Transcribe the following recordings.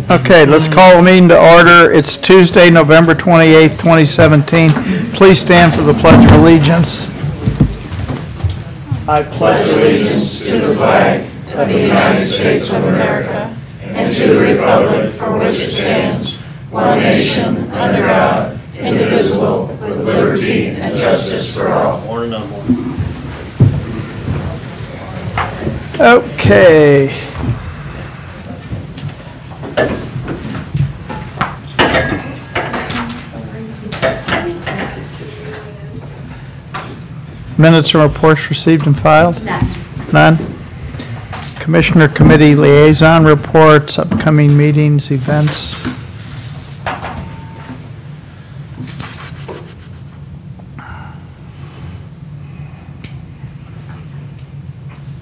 Okay, let's call the meeting to order. It's Tuesday, November 28th, 2017. Please stand for the Pledge of Allegiance. I pledge allegiance to the flag of the United States of America and to the republic for which it stands, one nation, under God, indivisible, with liberty and justice for all. Okay. Minutes and reports received and filed? None. Commissioner Committee Liaison Reports, upcoming meetings, events.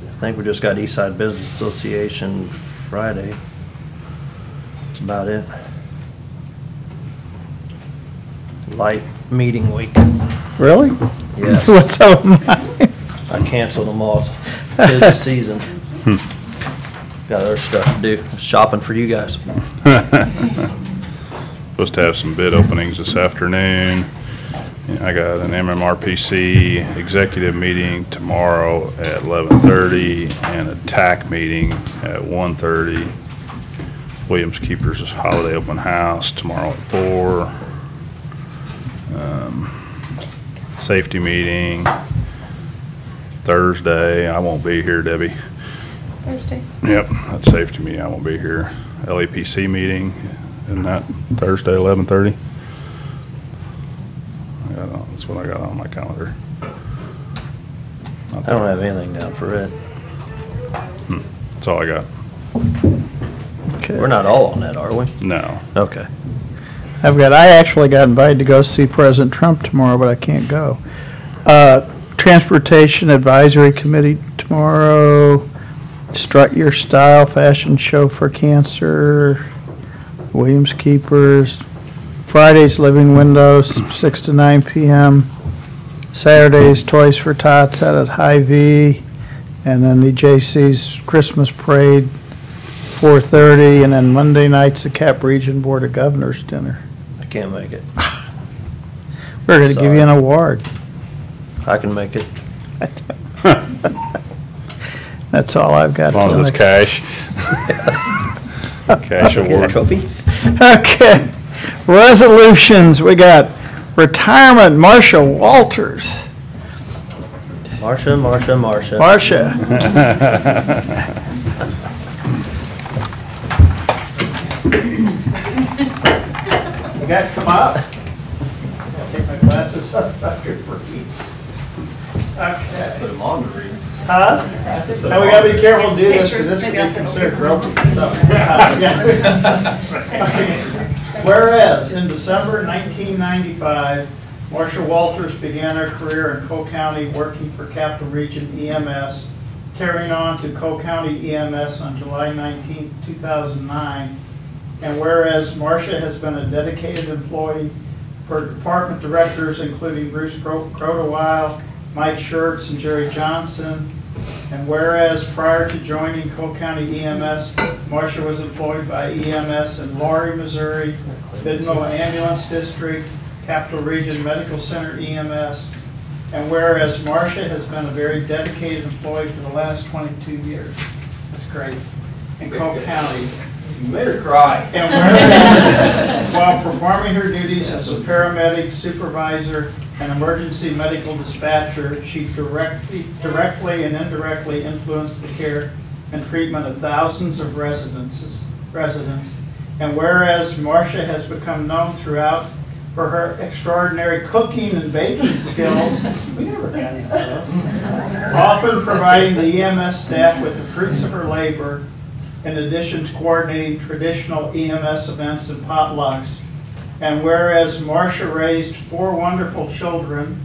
I think we just got Eastside Business Association Friday. That's about it. Light meeting week. Really? Yes. What's up with mine? I canceled them all. It's busy season. Got other stuff to do. Shopping for you guys. Supposed to have some bid openings this afternoon. I got an MMRPC executive meeting tomorrow at 11:30 and a TAC meeting at 1:30. Williams Keepers holiday open house tomorrow at 4. Safety meeting Thursday. I won't be here, Debbie. Thursday. Yep, that's safety meeting. I won't be here. LAPC meeting, isn't that Thursday, 11:30? That's what I got on my calendar. I don't have anything down for it. That's all I got. Okay. We're not all on that, are we? No. Okay. I actually got invited to go see President Trump tomorrow, but I can't go. Transportation Advisory Committee tomorrow, Strut Your Style Fashion Show for Cancer, Williams Keepers, Friday's Living Windows, 6 to 9 p.m., Saturday's Toys for Tots out at Hy-Vee, and then the JC's Christmas Parade, 4:30, and then Monday night's the Cap Region Board of Governors dinner. I can't make it. We're going to give you an award. I can make it. That's all I've got. As long as it's cash. Cash Get a award. trophy? Okay. Resolutions. We got retirement, Marcia Walters. Marcia. Marcia. You got to come up. I'll take my glasses off after breathe. Okay. Put them on to read. Huh? Now we gotta be careful to do this because this could be considered broken stuff. Yes. Whereas in December 1995, Marcia Walters began her career in Cole County working for Capital Region EMS, carrying on to Cole County EMS on July 19, 2009. And whereas Marcia has been a dedicated employee for department directors including Bruce Crotowile, Mike Schertz, and Jerry Johnson. And whereas prior to joining Cole County EMS, Marcia was employed by EMS in Laurie, Missouri, Bidwell Ambulance District, Capital Region Medical Center EMS. And whereas Marcia has been a very dedicated employee for the last 22 years. That's great. In Cole County. You made her cry. And whereas, while performing her duties as a paramedic, supervisor, and emergency medical dispatcher, she directly and indirectly influenced the care and treatment of thousands of residents. And whereas Marcia has become known throughout for her extraordinary cooking and baking skills, we never got any of those, often providing the EMS staff with the fruits of her labor, in addition to coordinating traditional EMS events and potlucks. And whereas Marcia raised 4 wonderful children,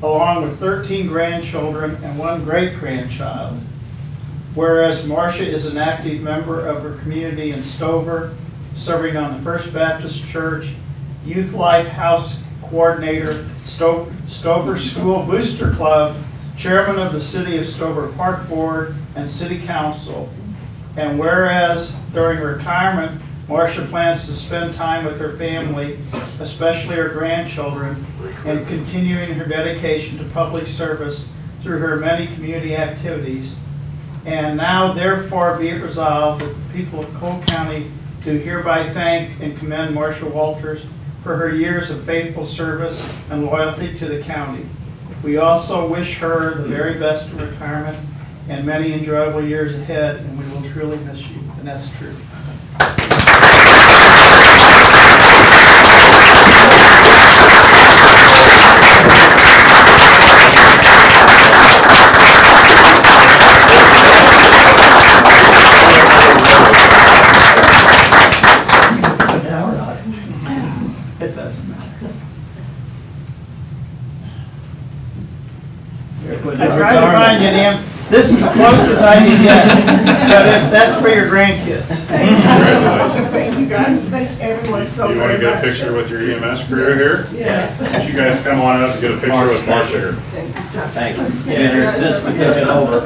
along with 13 grandchildren and 1 great-grandchild. Whereas Marcia is an active member of her community in Stover, serving on the First Baptist Church, Youth Life House Coordinator, Stover School Booster Club, Chairman of the City of Stover Park Board, and City Council. And whereas during retirement, Marcia plans to spend time with her family, especially her grandchildren, and continuing her dedication to public service through her many community activities. And now therefore be it resolved that the people of Cole County do hereby thank and commend Marcia Walters for her years of faithful service and loyalty to the county. We also wish her the very best in retirement and many enjoyable years ahead, and we will truly miss you, and that's true. It doesn't matter. I tried to find you, Dan. This is the closest I can get, but that's for your grandkids. Thank you guys. Thank everyone so You want to very get a much. picture with your EMS crew here? Yes. Why don't you guys come on up and get a picture with Marcia here? Thank you. Been here since we took it over.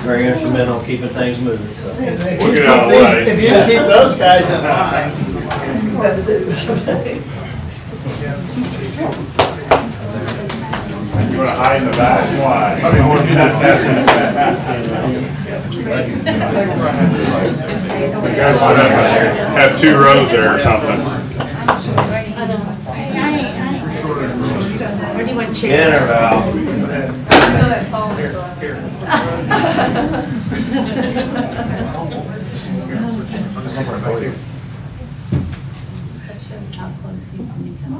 Very instrumental in keeping things moving, so. If We'll you get out of the keep way. if you keep those guys in line. You want to hide in the back? Why? You guys want to have 2 rows there or something. Where do you want In chairs? or out? That shows how close he's on.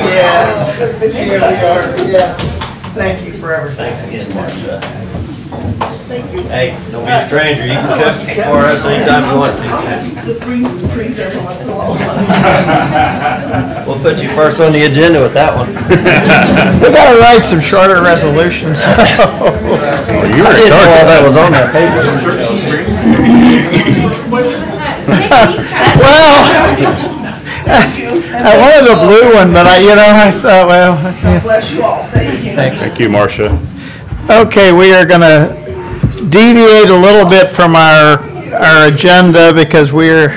Yeah, here we are, yeah. Thank you for everything. Thanks again, Marcia. Thank you. Hey, don't be a stranger. You can cook for us anytime you want to. Just bring some trees every once in a while. We'll put you first on the agenda with that one. We gotta write some shorter resolutions. I didn't know all that was on that paper. Well, I wanted the blue one, but I thought, well, God bless you all. Thank you. Thank you, Marcia. okay, we are gonna deviate a little bit from our agenda because we are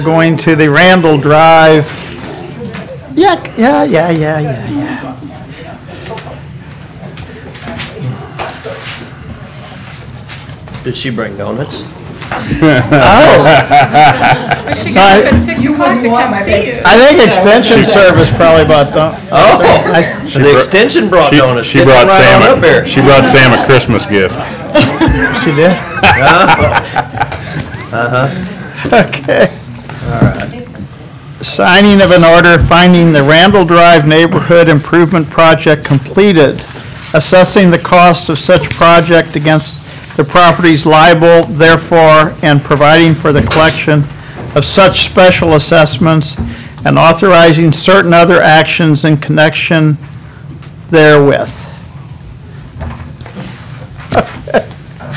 going to the Randall Drive. Yeah. Did she bring donuts? Oh. She got up at 6 o'clock to come see you. I think Extension Service probably bought them. The extension brought donuts. She Get them brought right on up here. Sam. She brought Sam a Christmas gift. She did? Okay. Signing of an order finding the Randall Drive Neighborhood Improvement Project completed, assessing the cost of such project against the property's liable, therefore, and providing for the collection of such special assessments and authorizing certain other actions in connection therewith.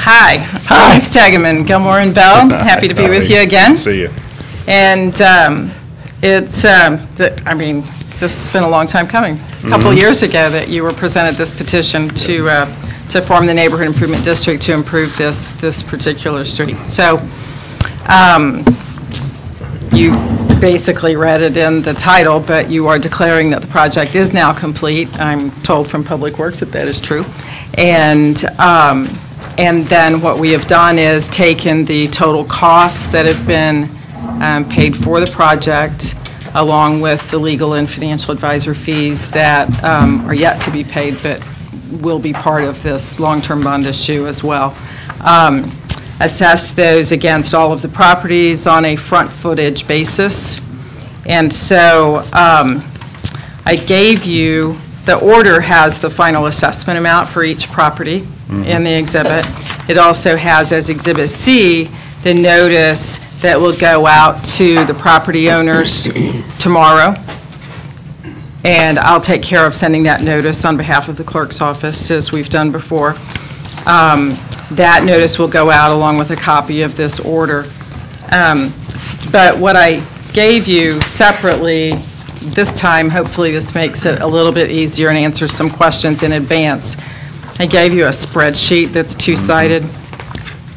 Hi, Denise Tegeman, Gilmore and Bell. Happy to be with you again. See you. And this has been a long time coming. A couple of years ago that you were presented this petition to form the Neighborhood Improvement District to improve this particular street. So you basically read it in the title, but you are declaring that the project is now complete. I'm told from Public Works that that is true. And then what we have done is taken the total costs that have been paid for the project, along with the legal and financial advisor fees that are yet to be paid, but will be part of this long-term bond issue as well. Assessed those against all of the properties on a front footage basis. And so I gave you, the order has the final assessment amount for each property in the exhibit. It also has, as Exhibit C, the notice that will go out to the property owners tomorrow. and I'll take care of sending that notice on behalf of the clerk's office, as we've done before. That notice will go out along with a copy of this order. But what I gave you separately this time, hopefully this makes it a little bit easier and answers some questions in advance. I gave you a spreadsheet that's two-sided.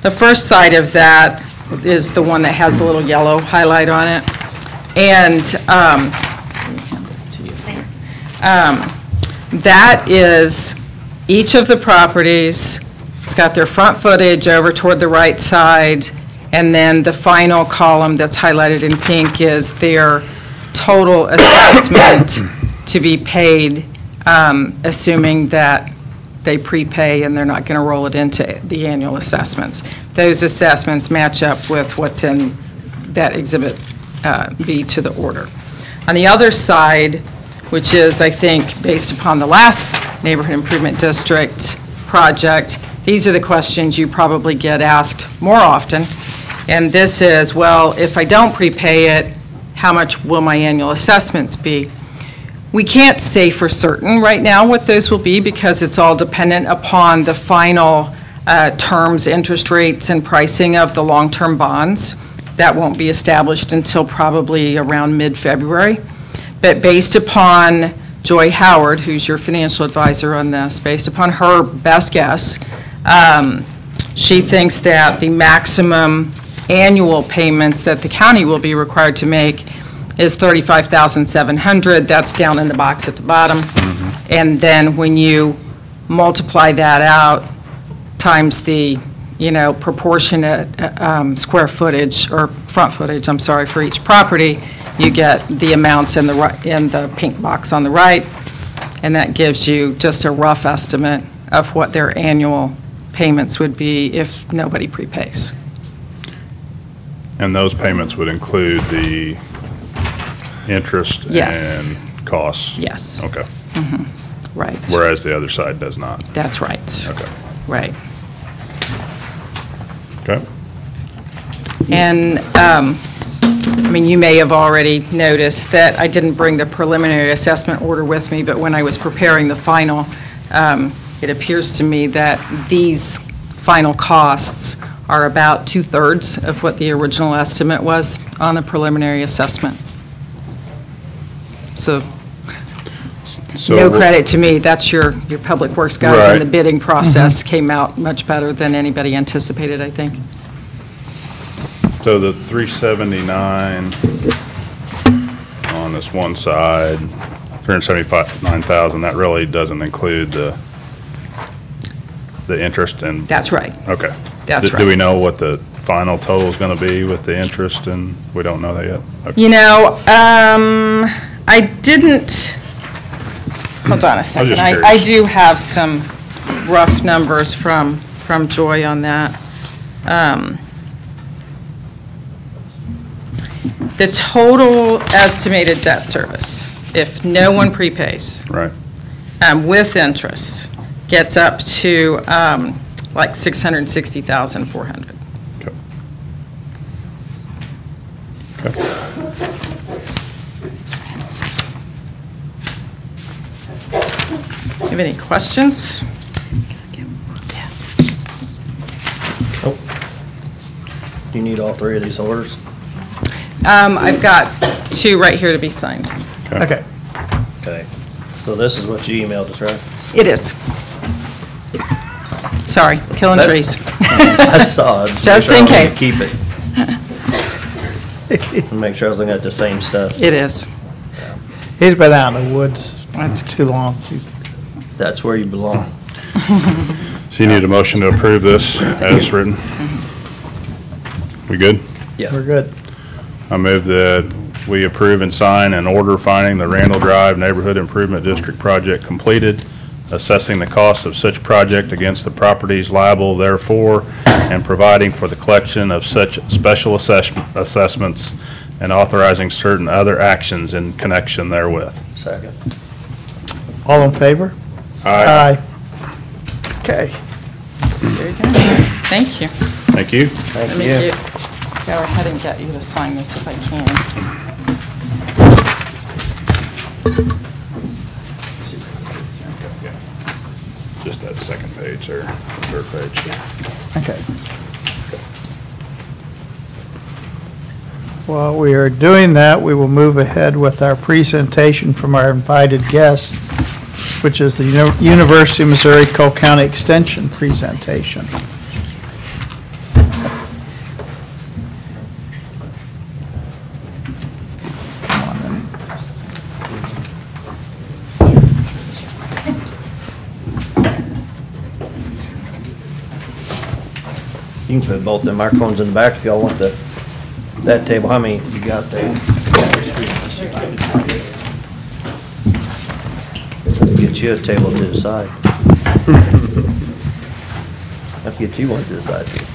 The first side of that is the one that has the little yellow highlight on it. And that is each of the properties. It's got their front footage over toward the right side, and then the final column that's highlighted in pink is their total assessment to be paid, assuming that they prepay and they're not going to roll it into the annual assessments. Those assessments match up with what's in that Exhibit B to the order. On the other side, which is, I think, based upon the last Neighborhood Improvement District project, these are the questions you probably get asked more often. And this is, well, if I don't prepay it, how much will my annual assessments be? We can't say for certain right now what those will be because it's all dependent upon the final terms, interest rates, and pricing of the long-term bonds. That won't be established until probably around mid-February. But based upon Joy Howard, who's your financial advisor on this, based upon her best guess, she thinks that the maximum annual payments that the county will be required to make is $35,700. That's down in the box at the bottom. And then when you multiply that out times the, proportionate square footage or front footage, I'm sorry, for each property, you get the amounts in the pink box on the right, and that gives you just a rough estimate of what their annual payments would be if nobody prepays. And those payments would include the interest Yes. and costs? Yes. Okay. Right. Whereas the other side does not? That's right. Okay. Right. Okay. And, you may have already noticed that I didn't bring the preliminary assessment order with me, but when I was preparing the final, it appears to me that these final costs are about 2/3 of what the original estimate was on the preliminary assessment. So, no credit to me. That's your Public Works guys, and the Right. bidding process came out much better than anybody anticipated, I think. So the 379 on this one side, 379,000, that really doesn't include the interest and? That's right. Okay. That's Do right. we know what the final total is going to be with the interest, and we don't know that yet? Okay. I didn't, hold on a second. just I curious. do have some rough numbers from Joy on that. The total estimated debt service, if no one prepays, Right. with interest, gets up to like $660,400. Okay. Okay. Have any questions? Nope. You need all three of these orders? I've got two right here to be signed. Okay. Okay. So this is what you emailed us, right? It is. Sorry, killing That's- trees. I saw it. Just in case. Keep it. And make sure I was looking at the same stuff. It is. He's been out in the woods That's too long. That's where you belong. So you need a motion to approve this as written? We good? Yeah. We're good. I move that we approve and sign an order finding the Randall Drive Neighborhood Improvement District project completed, assessing the cost of such project against the properties liable therefore, and providing for the collection of such special assessments and authorizing certain other actions in connection therewith. Second. All in favor? Aye. Okay. Thank you. Thank you. Thank Let me you. go ahead and get you to sign this if I can. Just that second page there, third page. Okay. While we are doing that, we will move ahead with our presentation from our invited guest, which is the University of Missouri Cole County Extension presentation. Come on in. You can put both the microphones in the back if y'all want that table. How many you got there? Get you a table to the side. I'll get you one to the side too.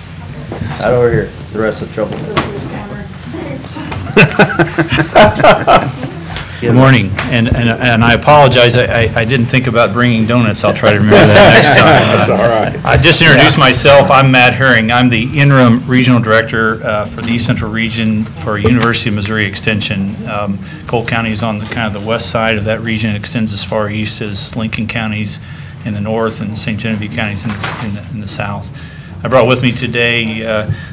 Out over here, the rest of the trouble. Good morning, and I apologize, I didn't think about bringing donuts. I'll try to remember that next time. That's all right. I just introduced myself. I'm Matt Herring. I'm the interim regional director for the East Central Region for University of Missouri Extension. Cole County is on the kind of the west side of that region. It extends as far east as Lincoln counties in the north and St. Genevieve counties in the south. I brought with me today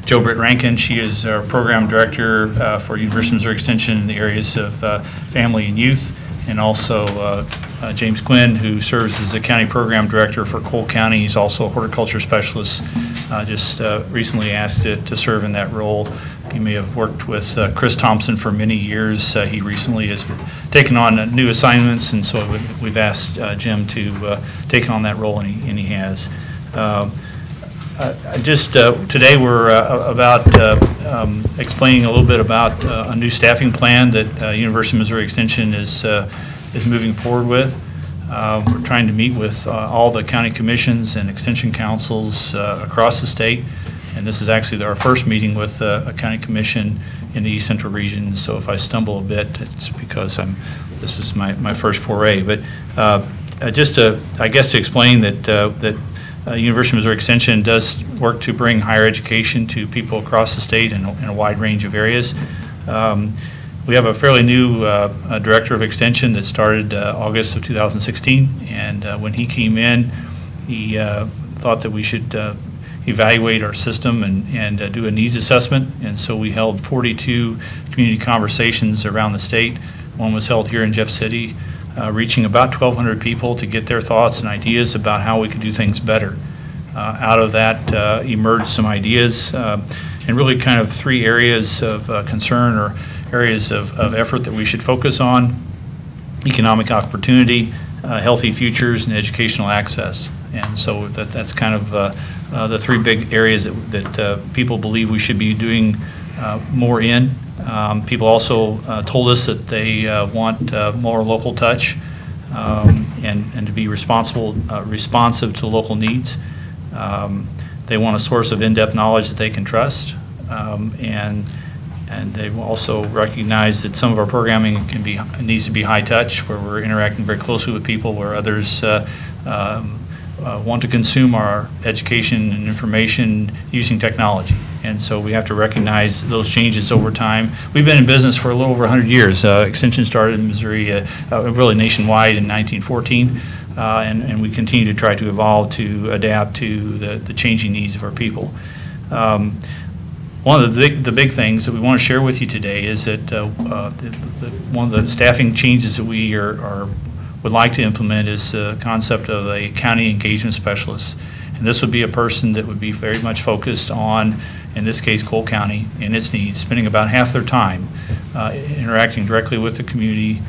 Jo Britt Rankin. She is our program director for University of Missouri Extension in the areas of family and youth, and also James Quinn, who serves as the county program director for Cole County. He's also a horticulture specialist, just recently asked to serve in that role. You may have worked with Chris Thompson for many years. He recently has taken on new assignments, and so we've asked Jim to take on that role, and he has. Today we're about explaining a little bit about a new staffing plan that University of Missouri Extension is moving forward with. We're trying to meet with all the county commissions and extension councils across the state, and this is actually our first meeting with a county commission in the East Central region. So if I stumble a bit, it's because this is my first foray. But just to explain that University of Missouri Extension does work to bring higher education to people across the state in a wide range of areas. We have a fairly new director of extension that started August of 2016, and when he came in, he thought that we should evaluate our system and do a needs assessment, and so we held 42 community conversations around the state. One was held here in Jeff City, reaching about 1,200 people to get their thoughts and ideas about how we could do things better. Out of that emerged some ideas and really kind of three areas of concern or areas of effort that we should focus on: economic opportunity, healthy futures, and educational access. And so that's kind of the three big areas that people believe we should be doing more in. People also told us that they want more local touch and to be responsive to local needs. They want a source of in-depth knowledge that they can trust, and they also recognize that some of our programming needs to be high touch, where we're interacting very closely with people, where others want to consume our education and information using technology. And so we have to recognize those changes over time. We've been in business for a little over 100 years. Extension started in Missouri, really nationwide, in 1914, and we continue to try to evolve to adapt to the changing needs of our people. One of the big things that we want to share with you today is that one of the staffing changes that we would like to implement is the concept of a county engagement specialist. And this would be a person that would be very much focused on, in this case, Cole County and its needs, spending about half their time interacting directly with the community,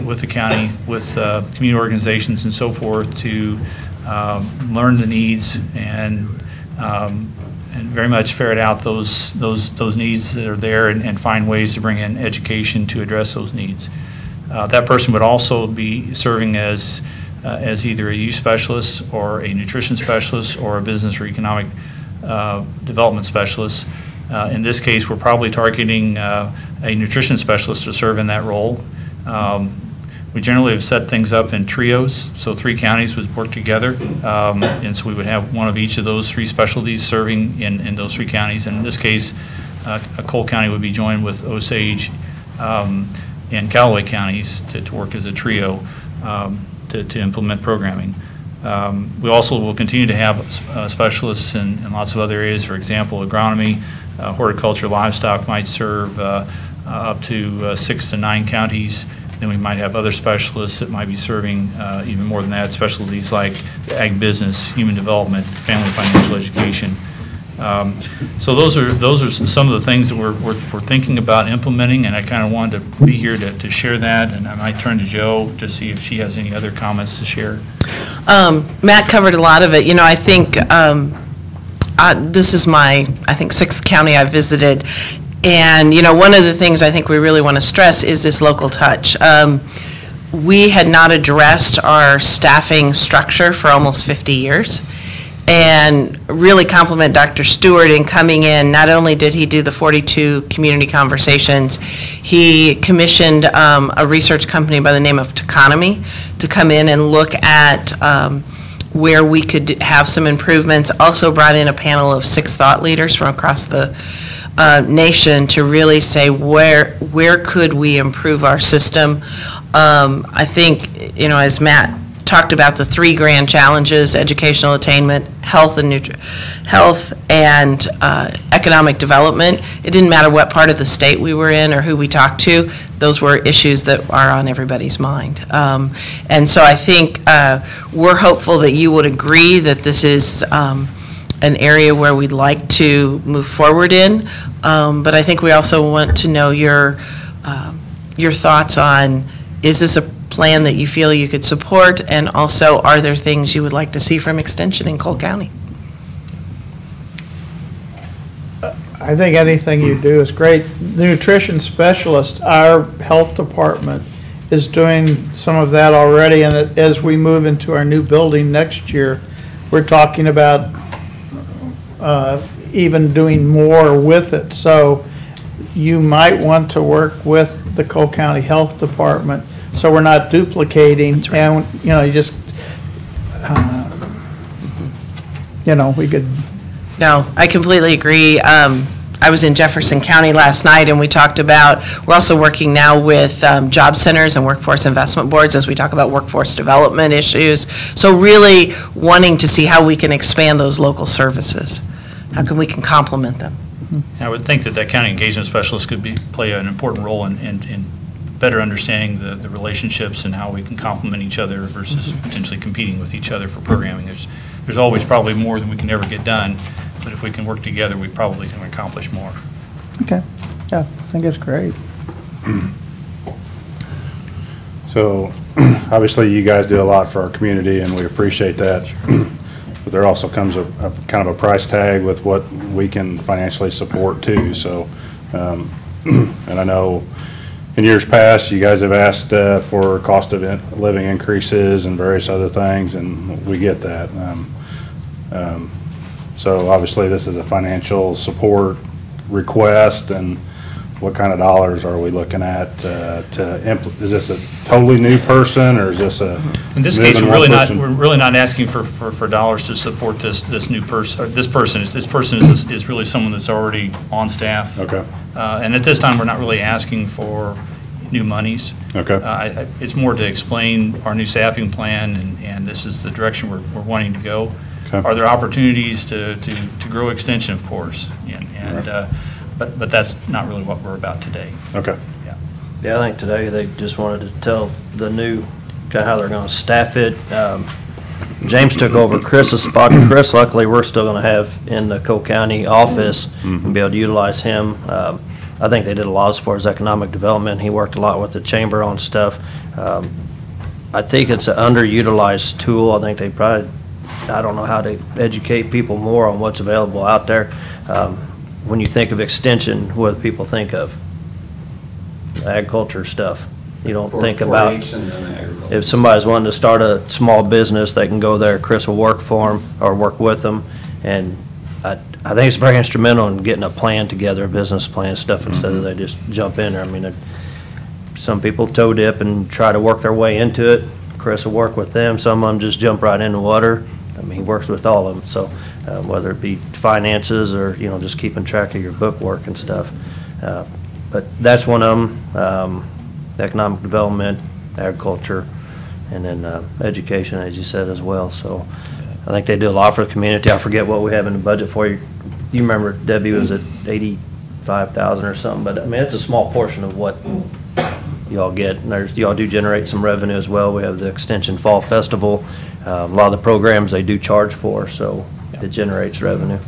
with the county, with community organizations and so forth, to learn the needs and very much ferret out those needs that are there and find ways to bring in education to address those needs. That person would also be serving as either a youth specialist or a nutrition specialist or a business or economic development specialist. In this case, we're probably targeting a nutrition specialist to serve in that role. We generally have set things up in trios, so 3 counties would work together, and so we would have one of each of those 3 specialties serving in those 3 counties. And in this case, Cole County would be joined with Osage and Callaway counties to work as a trio to implement programming. We also will continue to have specialists in lots of other areas. For example, agronomy, horticulture, livestock might serve up to 6 to 9 counties. Then we might have other specialists that might be serving even more than that, specialties like ag business, human development, family financial education. So those are some of the things that we're thinking about implementing, and I kind of wanted to be here to share that, and I might turn to Jo to see if she has any other comments to share. Matt covered a lot of it. You know, I think this is my, I think, 6th county I've visited, and, you know, one of the things I think we really want to stress is this local touch. We had not addressed our staffing structure for almost 50 years. And really compliment Dr. Stewart in coming in. Not only did he do the 42 community conversations, he commissioned a research company by the name of Techonomy to come in and look at where we could have some improvements. Also brought in a panel of 6 thought leaders from across the nation to really say where could we improve our system. I think, you know, as Matt talked about the 3 grand challenges: educational attainment, health and economic development. It didn't matter what part of the state we were in or who we talked to; those were issues that are on everybody's mind. And so I think we're hopeful that you would agree that this is an area where we'd like to move forward in. But I think we also want to know your thoughts on, is this a plan that you feel you could support, and also are there things you would like to see from Extension in Cole County? I think anything you do is great. The nutrition specialist, our health department, is doing some of that already, and as we move into our new building next year, we're talking about even doing more with it. So you might want to work with the Cole County Health Department so we're not duplicating. And, you know, you just, you know, we could. No, I completely agree. I was in Jefferson County last night, and we talked about, we're also working now with job centers and workforce investment boards as we talk about workforce development issues. So really wanting to see how we can expand those local services. How can we complement them? I would think that county engagement specialist could play an important role in better understanding the relationships and how we can complement each other versus potentially competing with each other for programming. There's always probably more than we can ever get done, but if we can work together, we probably can accomplish more. Okay. Yeah, I think it's great. So obviously you guys do a lot for our community and we appreciate that. But there also comes a kind of a price tag with what we can financially support too. So, and I know in years past, you guys have asked for cost of living increases and various other things, and we get that. So obviously this is a financial support request, and what kind of dollars are we looking at is this a totally new person, or is this a? In this case, we're really not asking for dollars to support this new person. This person is really someone that's already on staff. Okay. And at this time, we're not really asking for new monies. Okay. It's more to explain our new staffing plan, and this is the direction we're wanting to go. Okay. Are there opportunities to grow Extension? Of course, and right. But that's not really what we're about today. Okay. Yeah. Yeah, I think today they just wanted to tell the new, kind of how they're going to staff it. James took over Chris's spot. Chris, luckily, we're still going to have in the Cole County office and be able to utilize him. I think they did a lot as far as economic development. He worked a lot with the chamber on stuff. I think it's an underutilized tool. I think they probably, I don't know how to educate people more on what's available out there. When you think of Extension, what do people think of? Agriculture stuff. You don't think about, if somebody's wanting to start a small business, they can go there. Chris will work for them or work with them. And I think it's very instrumental in getting a plan together, a business plan and stuff, instead of they just jump in there. I mean, some people toe dip and try to work their way into it. Chris will work with them. Some of them just jump right in the water. I mean, he works with all of them. So whether it be finances or, you know, just keeping track of your book work and stuff. But that's one of them. Economic development, agriculture. and then education, as you said, as well. So I think they do a lot for the community. I forget what we have in the budget for you. You remember Debbie was at 85,000 or something, but I mean, it's a small portion of what y'all get. And y'all do generate some revenue as well. We have the Extension Fall Festival. A lot of the programs they do charge for, so it generates revenue.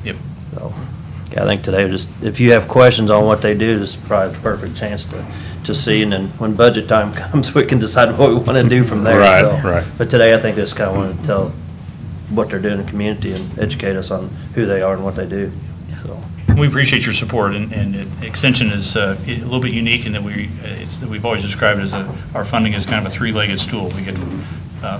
Yep. So, yeah, I think today, just, if you have questions on what they do, this is probably the perfect chance to see, and then when budget time comes, we can decide what we want to do from there. Right, So, right. But today, I think just kind of wanted to tell what they're doing in the community and educate us on who they are and what they do, so. We appreciate your support, and Extension is a little bit unique in that we've always described it as our funding is kind of a three-legged stool. We get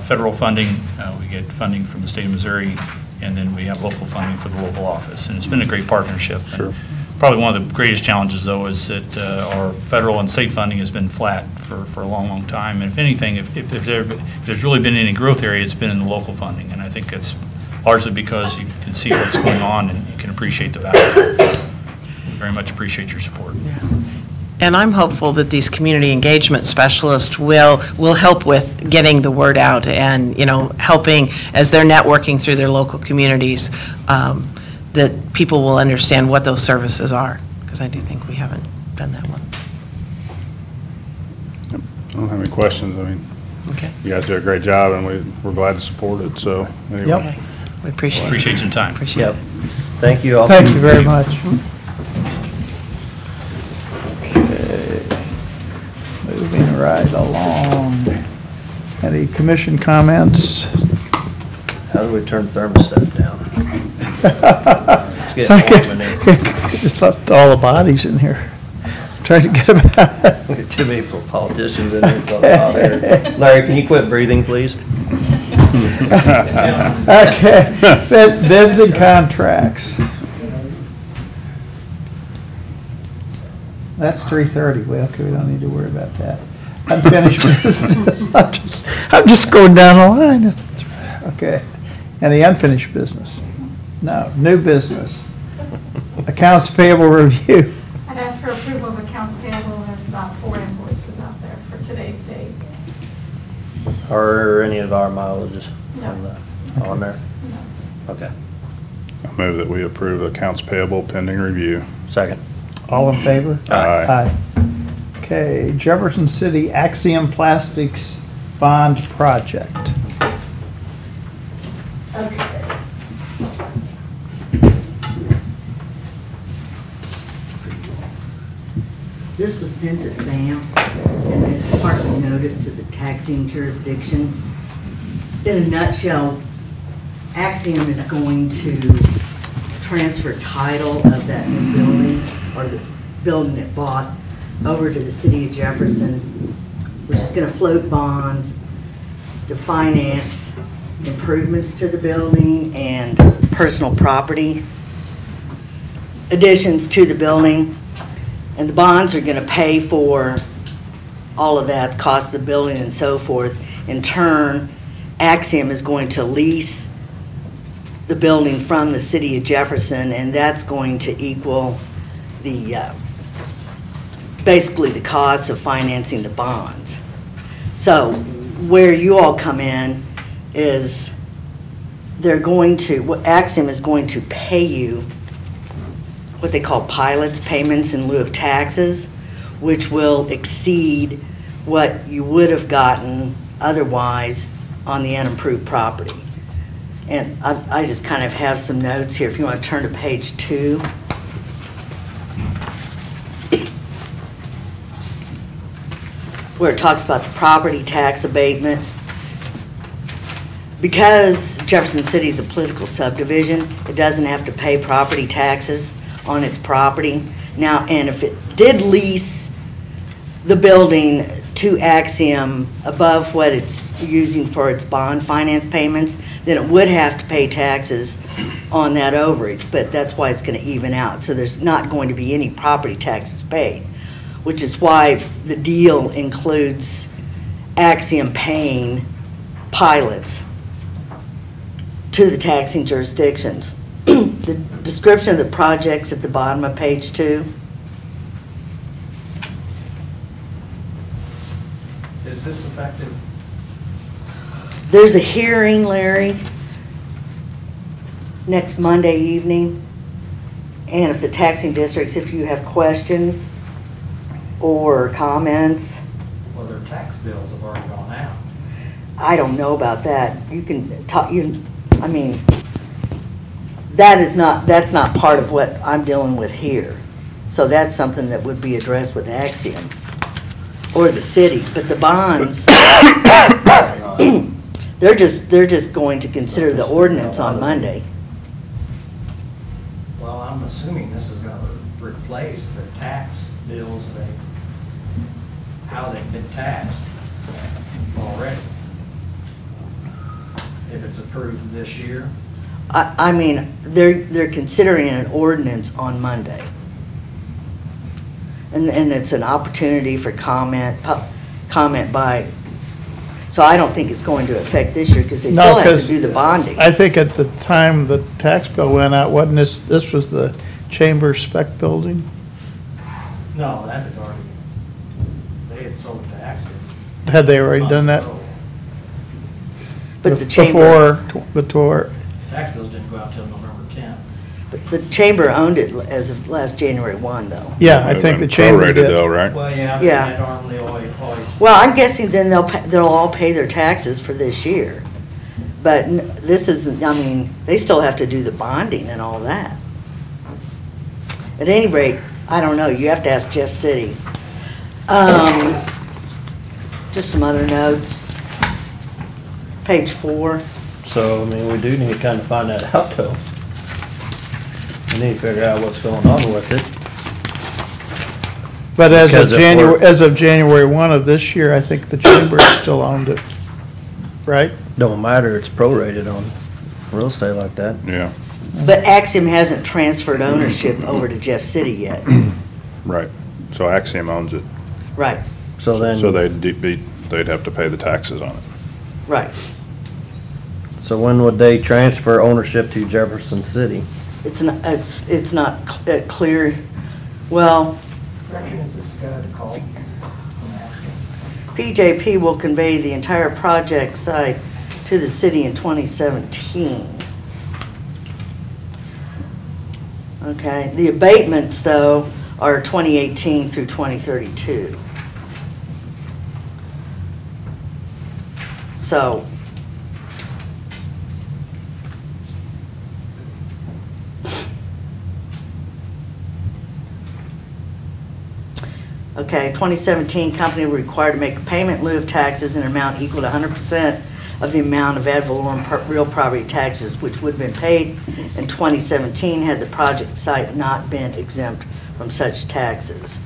federal funding, we get funding from the state of Missouri, and then we have local funding for the local office. And it's been a great partnership. Sure. Probably one of the greatest challenges, though, is that our federal and state funding has been flat for a long, long time. And if anything, if there's really been any growth area, it's been in the local funding. And I think that's largely because you can see what's going on and you can appreciate the value. We very much appreciate your support. And I'm hopeful that these community engagement specialists will help with getting the word out and, you know, helping as they're networking through their local communities, that people will understand what those services are, because I do think we haven't done that one. I don't have any questions. I mean, Okay. you guys do a great job, and we're glad to support it, so anyway. Yep. Okay. We appreciate it. Appreciate your time. Appreciate Yep. it. Thank you all. Thank you very much. Okay. Moving right along. Any commission comments? How do we turn thermostat down? It's getting warm in here. Just left all the bodies in here. Trying to get them out. We got too many politicians in here. It's all hot here. Larry, can you quit breathing, please? Okay, bids and contracts. That's 3:30. Well, okay, we don't need to worry about that. Unfinished business. I'm just going down the line. Okay. Any unfinished business? No. New business. Accounts payable review. I'd ask for approval of accounts payable. There's about 4 invoices out there for today's date. Are any of our mileages No. on there? Okay. I move that we approve accounts payable pending review. Second. All in favor? Aye. Okay, Jefferson City Axiom Plastics Bond Project. Okay. This was sent to Sam, and it's part of the notice to the taxing jurisdictions. In a nutshell, Axiom is going to transfer title of that new building, or the building it bought, over to the city of Jefferson, which is going to float bonds to finance improvements to the building and personal property additions to the building. And the bonds are going to pay for all of that, cost of the building and so forth. In turn, Axiom is going to lease the building from the city of Jefferson, and that's going to equal the, basically the cost of financing the bonds. So where you all come in is they're going to, what Axiom is going to pay you what they call pilots, payments in lieu of taxes, which will exceed what you would have gotten otherwise on the unimproved property. And I just kind of have some notes here. If you want to turn to page 2. Where it talks about the property tax abatement. Because Jefferson City is a political subdivision, it doesn't have to pay property taxes on its property. Now, and if it did lease the building to Axiom above what it's using for its bond finance payments, then it would have to pay taxes on that overage, but that's why it's going to even out. So there's not going to be any property taxes paid, which is why the deal includes Axiom paying pilots to the taxing jurisdictions. The description of the project's at the bottom of page 2. Is this effective There's a hearing, Larry, next Monday evening. And if the taxing districts, if you have questions or comments, Well, their tax bills have already gone out. I don't know about that. You can talk, I mean, that's not part of what I'm dealing with here. So that's something that would be addressed with Axiom or the city, but the bonds, they're just going to consider the ordinance on Monday. Well, I'm assuming this is gonna replace the tax bills how they've been taxed already. If it's approved this year. I mean, they're considering an ordinance on Monday. And it's an opportunity for comment by, so I don't think it's going to affect this year because they still have to do the bonding. I think at the time the tax bill went out, wasn't this was the chamber spec building? No, that had already, they had sold to Axiom. Had they already done that? months ago. But the chamber, Before, Tax bills didn't go out till November 10th. but the chamber owned it as of last January 1, though. yeah, I think the chamber Prorated did. though, right? Well, yeah, but Yeah. that normally always. Well, I'm guessing then they'll all pay their taxes for this year. But this isn't, I mean, they still have to do the bonding and all that. At any rate, I don't know, you have to ask Jeff City. Just some other notes. Page 4. So, I mean, we do need to kind of find that out, though. We need to figure out what's going on with it. But Because if we're- as of January 1 of this year, I think the chamber still owned it, right? Don't matter, it's prorated on real estate like that. Yeah, But Axiom hasn't transferred ownership over to Jeff City yet. right. So Axiom owns it, Right, So then, so they'd have to pay the taxes on it. right. so when would they transfer ownership to Jefferson City? It's not clear, well, Correction, is this guy that called from Axiom? PJP will convey the entire project site to the city in 2017. Okay, the abatements, though, are 2018 through 2032. So, okay, 2017, company will be required to make a payment in lieu of taxes in an amount equal to 100% of the amount of ad valorem real property taxes, which would have been paid in 2017 had the project site not been exempt from such taxes.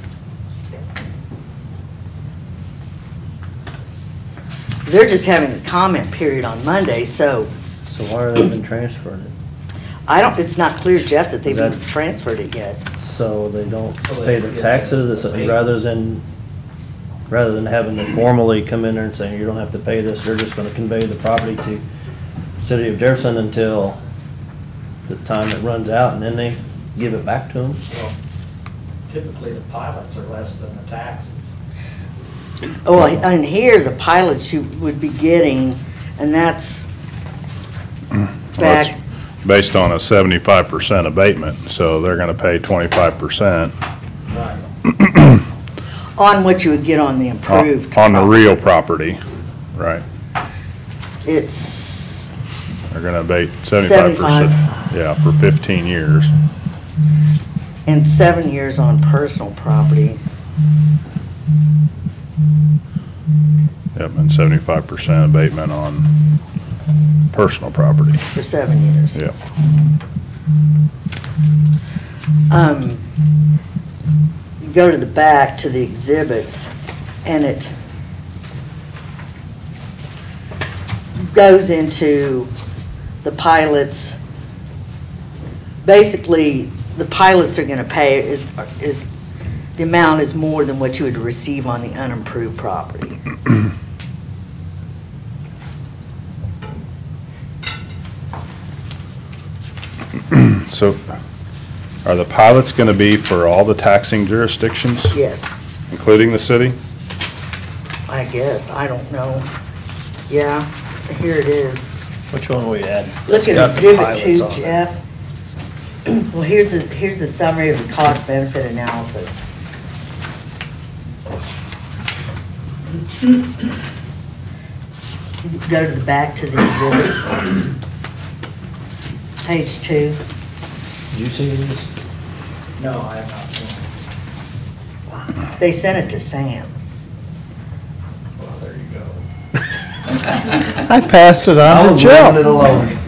They're just having the comment period on Monday, so So why are they been transferring it? it's not clear, Jeff, that they've That- even transferred it yet. So they don't So pay they the get taxes, the it's abatement. rather than having to formally come in there and say, you don't have to pay this, they're just gonna convey the property to City of Jefferson until the time it runs out, and then they give it back to them. Well, typically the pilots are less than the taxes. Oh, and here, the pilots you would be getting, and that's Well, back, it's based on a 75% abatement, so they're gonna pay 25% Right. on what you would get on the improved. on the property. real property, right? It's, They're gonna abate 75%, yeah, for 15 years. and 7 years on personal property. Yep, and 75% abatement on personal property. For 7 years. Yep. You go to the back to the exhibits, and it goes into the pilots. Basically, the pilots are gonna pay is, the amount is more than what you would receive on the unimproved property. So are the pilots gonna be for all the taxing jurisdictions, Yes, including the city? I guess, I don't know. Yeah, here it is. Which one we had? Look It's got at the Exhibit pilots 2, on it. Jeff. Well, here's the summary of the cost-benefit analysis. Go to the back to the exhibits. Page 2. Did you see this? No, I have not seen it. They sent it to Sam. Well, there you go. I passed it on to Jill.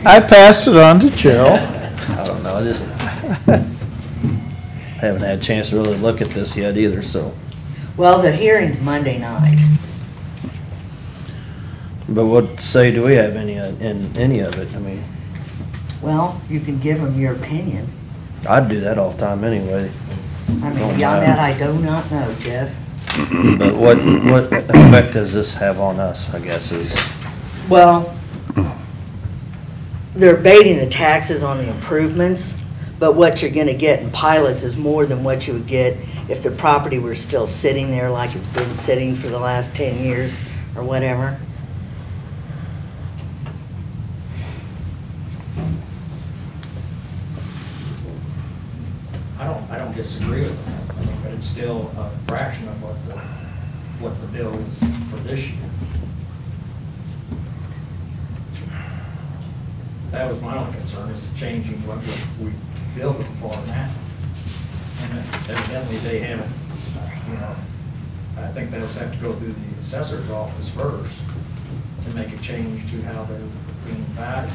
I passed it on to Jill. I don't know, I just haven't had a chance to really look at this yet either, so. Well, the hearing's Monday night. But what say do we have in any of it? I mean, Well, you can give them your opinion. I'd do that all the time anyway. I mean, beyond that, I do not know, Jeff. But what effect does this have on us, I guess, is, Well, they're abating the taxes on the improvements, but what you're gonna get in pilots is more than what you would get if the property were still sitting there like it's been sitting for the last 10 years or whatever. I don't disagree with that, I mean, but it's still a fraction of what the bill is for this year. That was my only concern, is changing what we bill them for now. And evidently, they haven't, you know, I think they'll have to go through the assessor's office first to make a change to how they're being valued.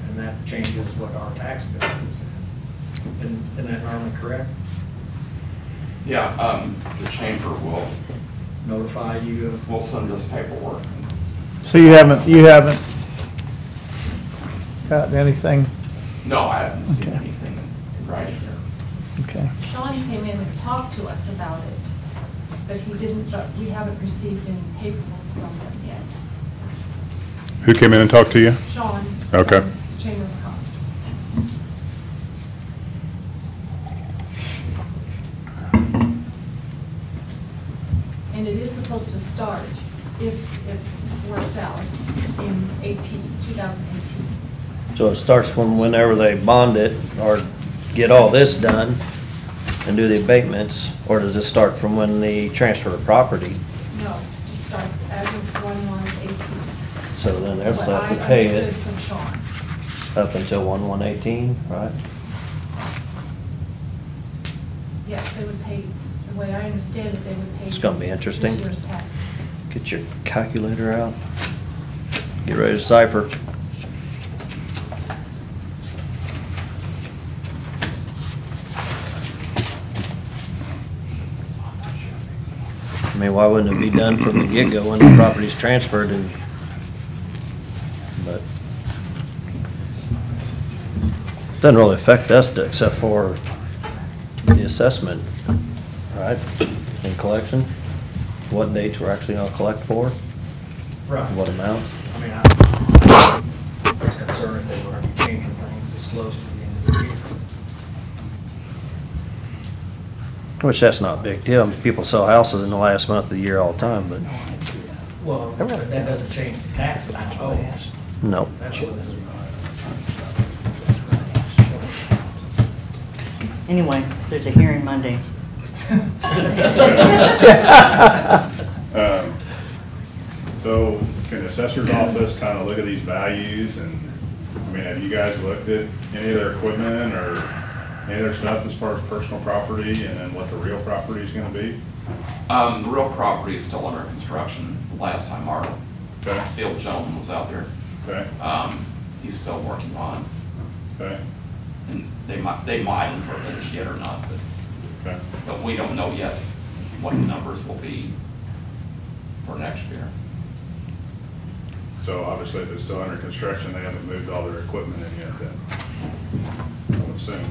And that changes what our tax bill is. Isn't that normally correct? Yeah, the chamber will, Notify you of, will send us paperwork. So you haven't gotten anything? No, I haven't seen Okay. anything in writing here. Okay. Sean came in and talked to us about it, but we haven't received any paperwork from them yet. Who came in and talked to you? Sean. Okay. from Chamber of Commerce. And it is supposed to start, if it works out, in 2018. so it starts from whenever they bond it or get all this done and do the abatements, or does it start from when they transfer the property? No, it starts as of 1/1/18. So then they're What left to I pay it understood from Sean. up until 1/1/18, right? Yes, they would pay, the way I understand it, they would pay. It's gonna be interesting. This year's tax. Get your calculator out. Get ready to cipher. I mean, why wouldn't it be done from the get-go when the property's transferred and, but doesn't really affect us except for the assessment, right? And collection, what dates we're actually gonna collect for, right. what amounts. I mean, I was concerned if they were gonna be changing things this close to the end of the year. Which that's not a big deal. People sell houses in the last month of the year all the time, but Well, but that doesn't change the tax amount. Oh, no. that's what this is. Anyway, there's a hearing Monday. So can the assessor's office kind of look at these values and, I mean, have you guys looked at any of their equipment or any of their stuff as far as personal property and then what the real property is gonna be? The real property is still under construction. Last time our Okay, field gentleman was out there, okay, he's still working on it. okay, And they might have finished yet or not, okay. but we don't know yet what the numbers will be for next year. So obviously if it's still under construction, they haven't moved all their equipment in yet then, I would assume.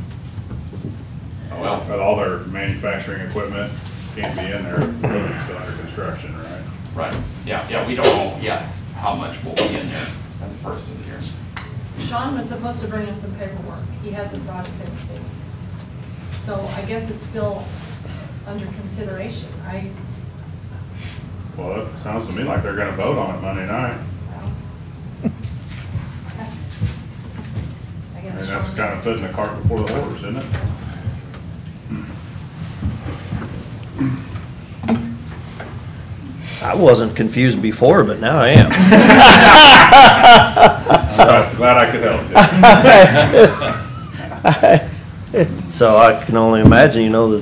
Well- But all their manufacturing equipment can't be in there if the building's still under construction, right? Right, yeah, we don't know yet how much will be in there at the first of the year. Sean was supposed to bring us some paperwork. He hasn't brought us anything. So I guess it's still under consideration. Well, it sounds to me like they're gonna vote on it Monday night. And that's kind of putting the cart before the horse, isn't it? I wasn't confused before, but now I am. Glad I could help you. So I can only imagine, you know,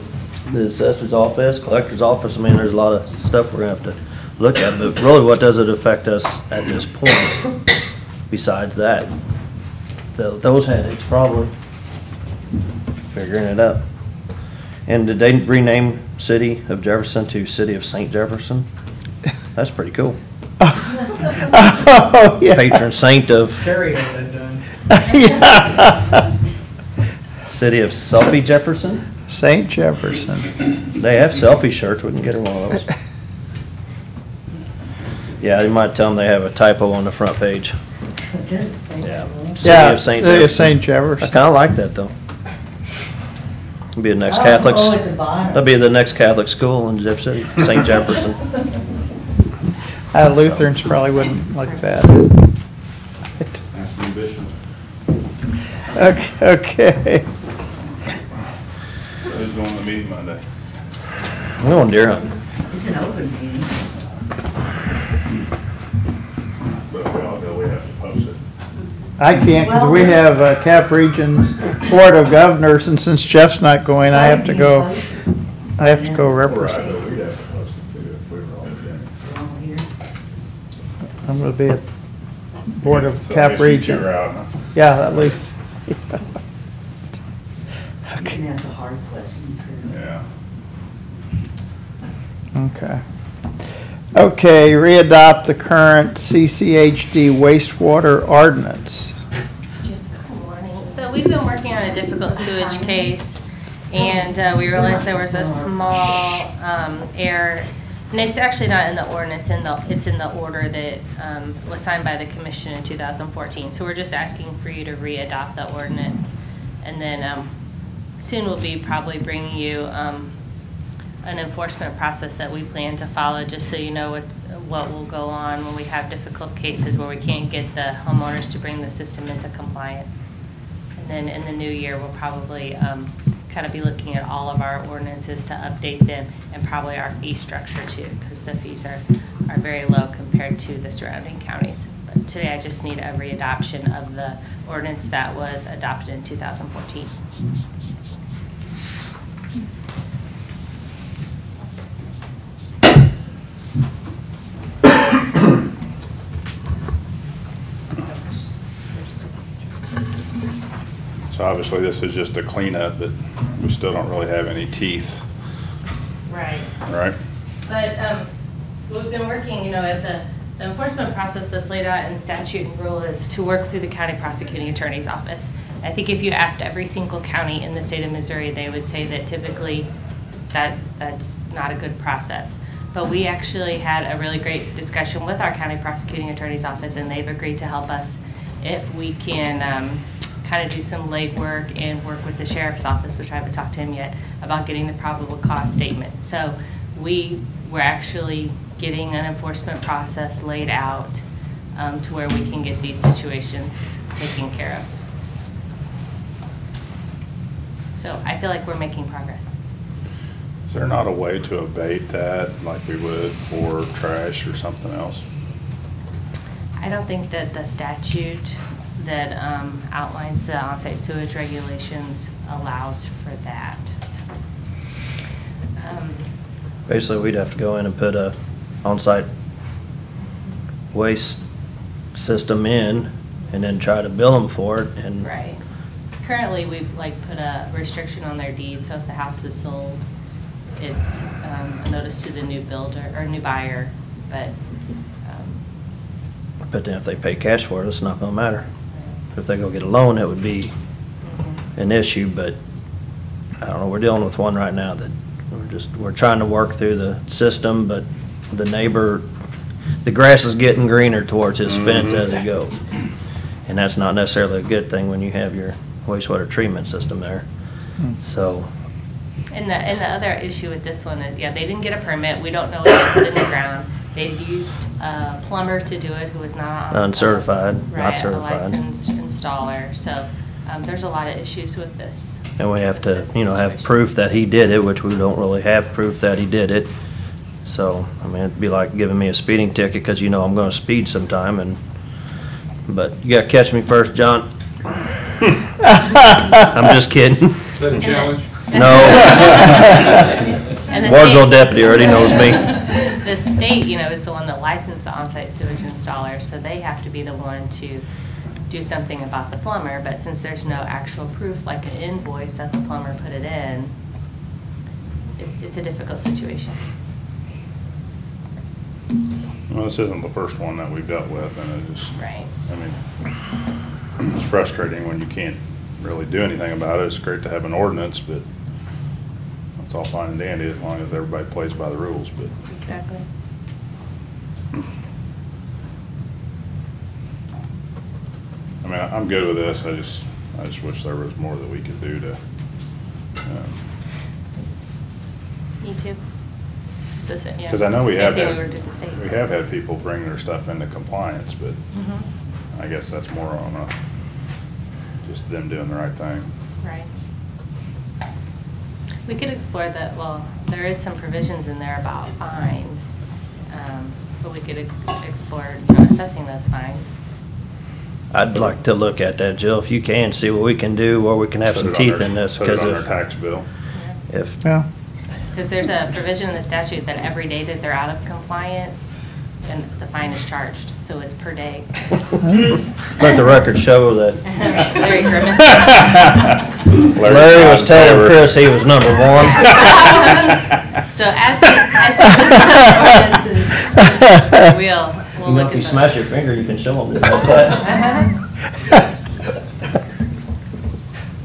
the assessor's office, collector's office, I mean, there's a lot of stuff we're gonna have to look at, but really, what does it affect us at this point, besides that? Those headaches, probably, figuring it out. And did they rename City of Jefferson to City of St. Jefferson? That's pretty cool. Oh, yeah. Patron saint of Terry had that done. Yeah. City of Selfie Jefferson? St. Jefferson. They have selfie shirts, we can get her one of those. Yeah, you might tell them they have a typo on the front page. Yeah. City Yeah, of St. City of Jefferson. St. I Jefferson. kinda like that, though. It'll be the next Catholic, that'll be the next Catholic school in Jeff City, St. Jefferson. Lutherans probably wouldn't like that. Ask the bishop. Okay. So who's going to the meeting Monday? We're going deer hunting. It's an open meeting. But if we all go, we have to post it. I can't because we have Cap Region's Board of Governors, and since Jeff's not going, I have to go. I have to go represent. Right, but we'd have to post it too if we were all together. I'm going to be at Board of So I Cap guess you Region. two are out, huh? Yeah, at least. You can ask a hard question, too. Yeah. Okay. Okay, readopt the current CCHD wastewater ordinance. Good morning. So we've been working on a difficult sewage case, and we realized there was a small error. And it's actually not in the ordinance, it's in the order that was signed by the commission in 2014. So we're just asking for you to re-adopt the ordinance. And then soon we'll be probably bringing you an enforcement process that we plan to follow, just so you know what will go on when we have difficult cases where we can't get the homeowners to bring the system into compliance. And then in the new year, we'll probably kind of be looking at all of our ordinances to update them, and probably our fee structure too, because the fees are very low compared to the surrounding counties. But today I just need a readoption of the ordinance that was adopted in 2014. So obviously this is just a cleanup, but we still don't really have any teeth, Right. right? But we've been working, at the enforcement process that's laid out in statute and rule is to work through the county prosecuting attorney's office. I think if you asked every single county in the state of Missouri, they would say that typically that's not a good process. But we actually had a really great discussion with our county prosecuting attorney's office, and they've agreed to help us if we can kind of do some legwork and work with the sheriff's office, which I haven't talked to him yet, about getting the probable cause statement. So we're actually getting an enforcement process laid out to where we can get these situations taken care of. So I feel like we're making progress. Is there not a way to abate that like we would for trash or something else? I don't think that the statute that outlines the on-site sewage regulations allows for that. Basically, we'd have to go in and put a on-site waste system in, and then try to bill them for it, and. Right. Currently, we've put a restriction on their deed, so if the house is sold, it's a notice to the new builder, or new buyer, but. But then if they pay cash for it, it's not gonna matter. If they go get a loan, it would be an issue, but I don't know, we're dealing with one right now that we're trying to work through the system, but the neighbor, the grass is getting greener towards his fence as it goes. And that's not necessarily a good thing when you have your wastewater treatment system there. So. And the other issue with this one is, yeah, they didn't get a permit. We don't know if it's in the ground. They'd used a plumber to do it who was not. Uncertified, not Right, a certified. licensed installer, so there's a lot of issues with this. And we have to, have proof that he did it, which we don't really have proof that he did it. So, I mean, it'd be like giving me a speeding ticket because I'm gonna speed sometime but you gotta catch me first, John. I'm just kidding. Is that a challenge? No. And the Warsville state- deputy already knows me. The state, is the one that licensed the on-site sewage installer, so they have to be the one to do something about the plumber, but since there's no actual proof, like an invoice that the plumber put it in, it's a difficult situation. Well, this isn't the first one that we've dealt with, and it just, Right. I mean, it's frustrating when you can't really do anything about it. It's great to have an ordinance, but it's all fine and dandy as long as everybody plays by the rules, but. Exactly. I mean, I'm good with this. I just wish there was more that we could do to, Me too. because I know we have We were to the state. had people bring their stuff into compliance, but Mhm. I guess that's more on just them doing the right thing. Right. We could explore that, well, there is some provisions in there about fines, but we could explore, assessing those fines. I'd like to look at that, Jill, if you can, see what we can do, or we can have Put some it on teeth their- in this, Put it because on their tax bill. if, Yeah. Because there's a provision in the statute that every day that they're out of compliance, then the fine is charged, so it's per day. let the record show that Larry Grimmett. Larry was telling Chris he was number one. So as we we'll look If you at smash those. your finger, you can show them this like that.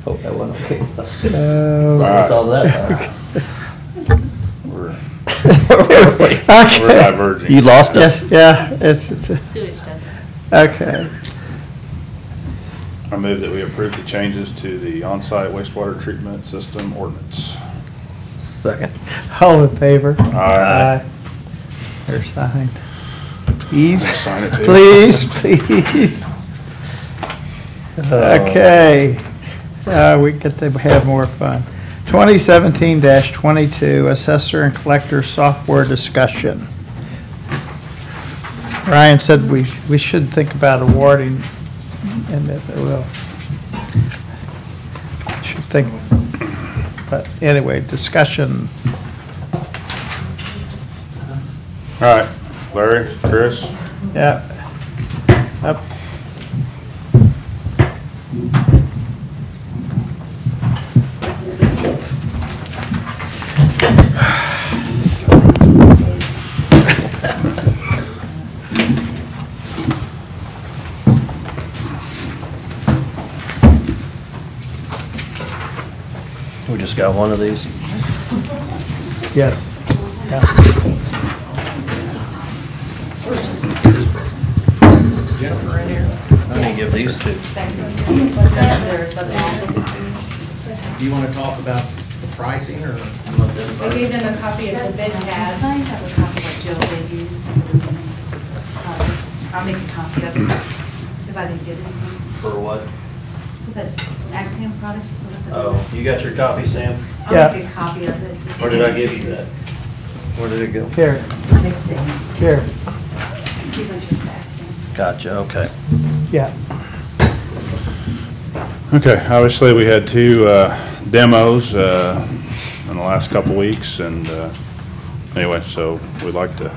Hope that went okay. That's all that. We're Okay. diverging. You lost us. Yeah, it's just, Sewage does that. okay. I move that we approve the changes to the on-site wastewater treatment system ordinance. Second. All in favor? Aye. They're signed. Please, Sign it too. please, please. Okay, we get to have more fun. 2017-22, Assessor and Collector Software Discussion. Ryan said we should think about awarding, and that we will. Should think, but anyway, discussion. All right, Larry, Chris, Yeah. Up. We just got one of these. Yes. Yeah. I'm gonna give these two. Do you want to talk about the pricing, or? I gave them a copy of the bid tab. I have a copy of what Jill gave you. I'll make a copy of it, because I didn't get it. For what? The Axiom products. Oh, you got your copy, Sam? I'll make a copy of it. Where did I give you that? Where did it go? Here, Next thing. here, Keep on yours back, Sam. Gotcha, okay. yeah. Okay, obviously, we had two demos in the last couple weeks, and anyway, so we'd like to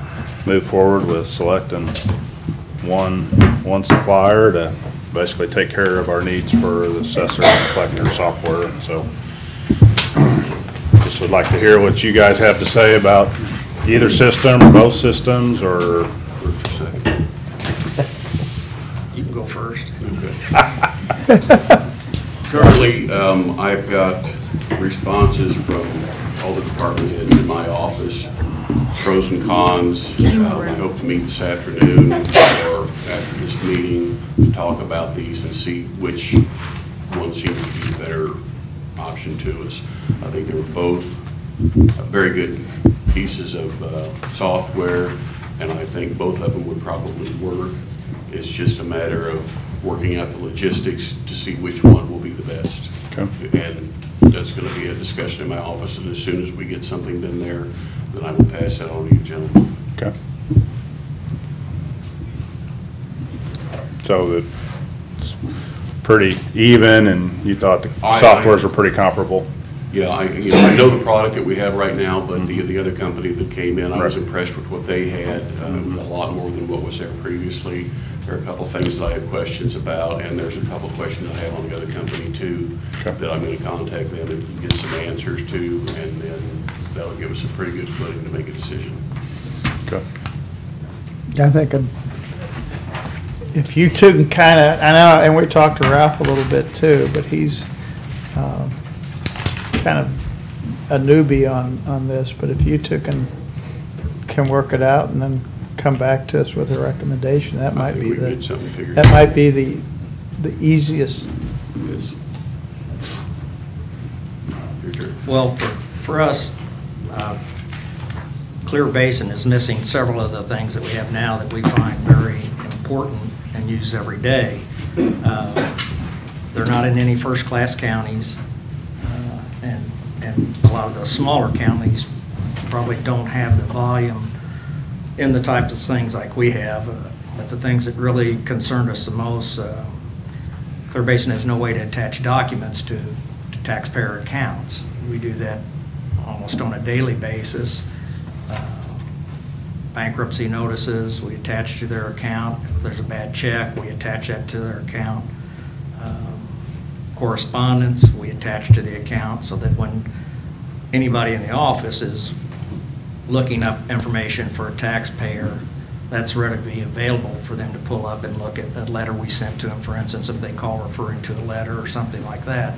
move forward with selecting one supplier to basically take care of our needs for the assessor and collector software. And so just would like to hear what you guys have to say about either system or both systems, or You can go first. Currently, I've got responses from all the department heads in my office, pros and cons. I hope to meet this afternoon or after this meeting to talk about these and see which one seems to be the better option to us. I think they were both very good pieces of software. and I think both of them would probably work. It's just a matter of working out the logistics to see which one will be the best. Okay. And that's going to be a discussion in my office, and as soon as we get something done there, then I will pass that on to you gentlemen. Okay. So it's pretty even, and you thought the softwares were pretty comparable? Yeah, I know the product that we have right now, but the other company that came in, I was impressed with what they had, a lot more than what was there previously. There are a couple things that I have questions about, and there's a couple questions I have on the other company too, that I'm going to contact them and get some answers to, and then that'll give us a pretty good footing to make a decision. Okay. I think if you took kind of, I know, and we talked to Ralph a little bit too, but he's kind of a newbie on this, but if you took and can work it out and then come back to us with a recommendation, that might be the easiest. Yes. Well, for us, Clear Basin is missing several of the things that we have now that we find very important and use every day. They're not in any first-class counties, and a lot of the smaller counties probably don't have the volume in the types of things like we have. But the things that really concerned us the most, Clear Basin has no way to attach documents to taxpayer accounts. We do that almost on a daily basis. Bankruptcy notices, we attach to their account. If there's a bad check, we attach that to their account. Correspondence, we attach to the account so that when anybody in the office is looking up information for a taxpayer, that's readily available for them to pull up and look at a letter we sent to them. For instance, if they call referring to a letter or something like that,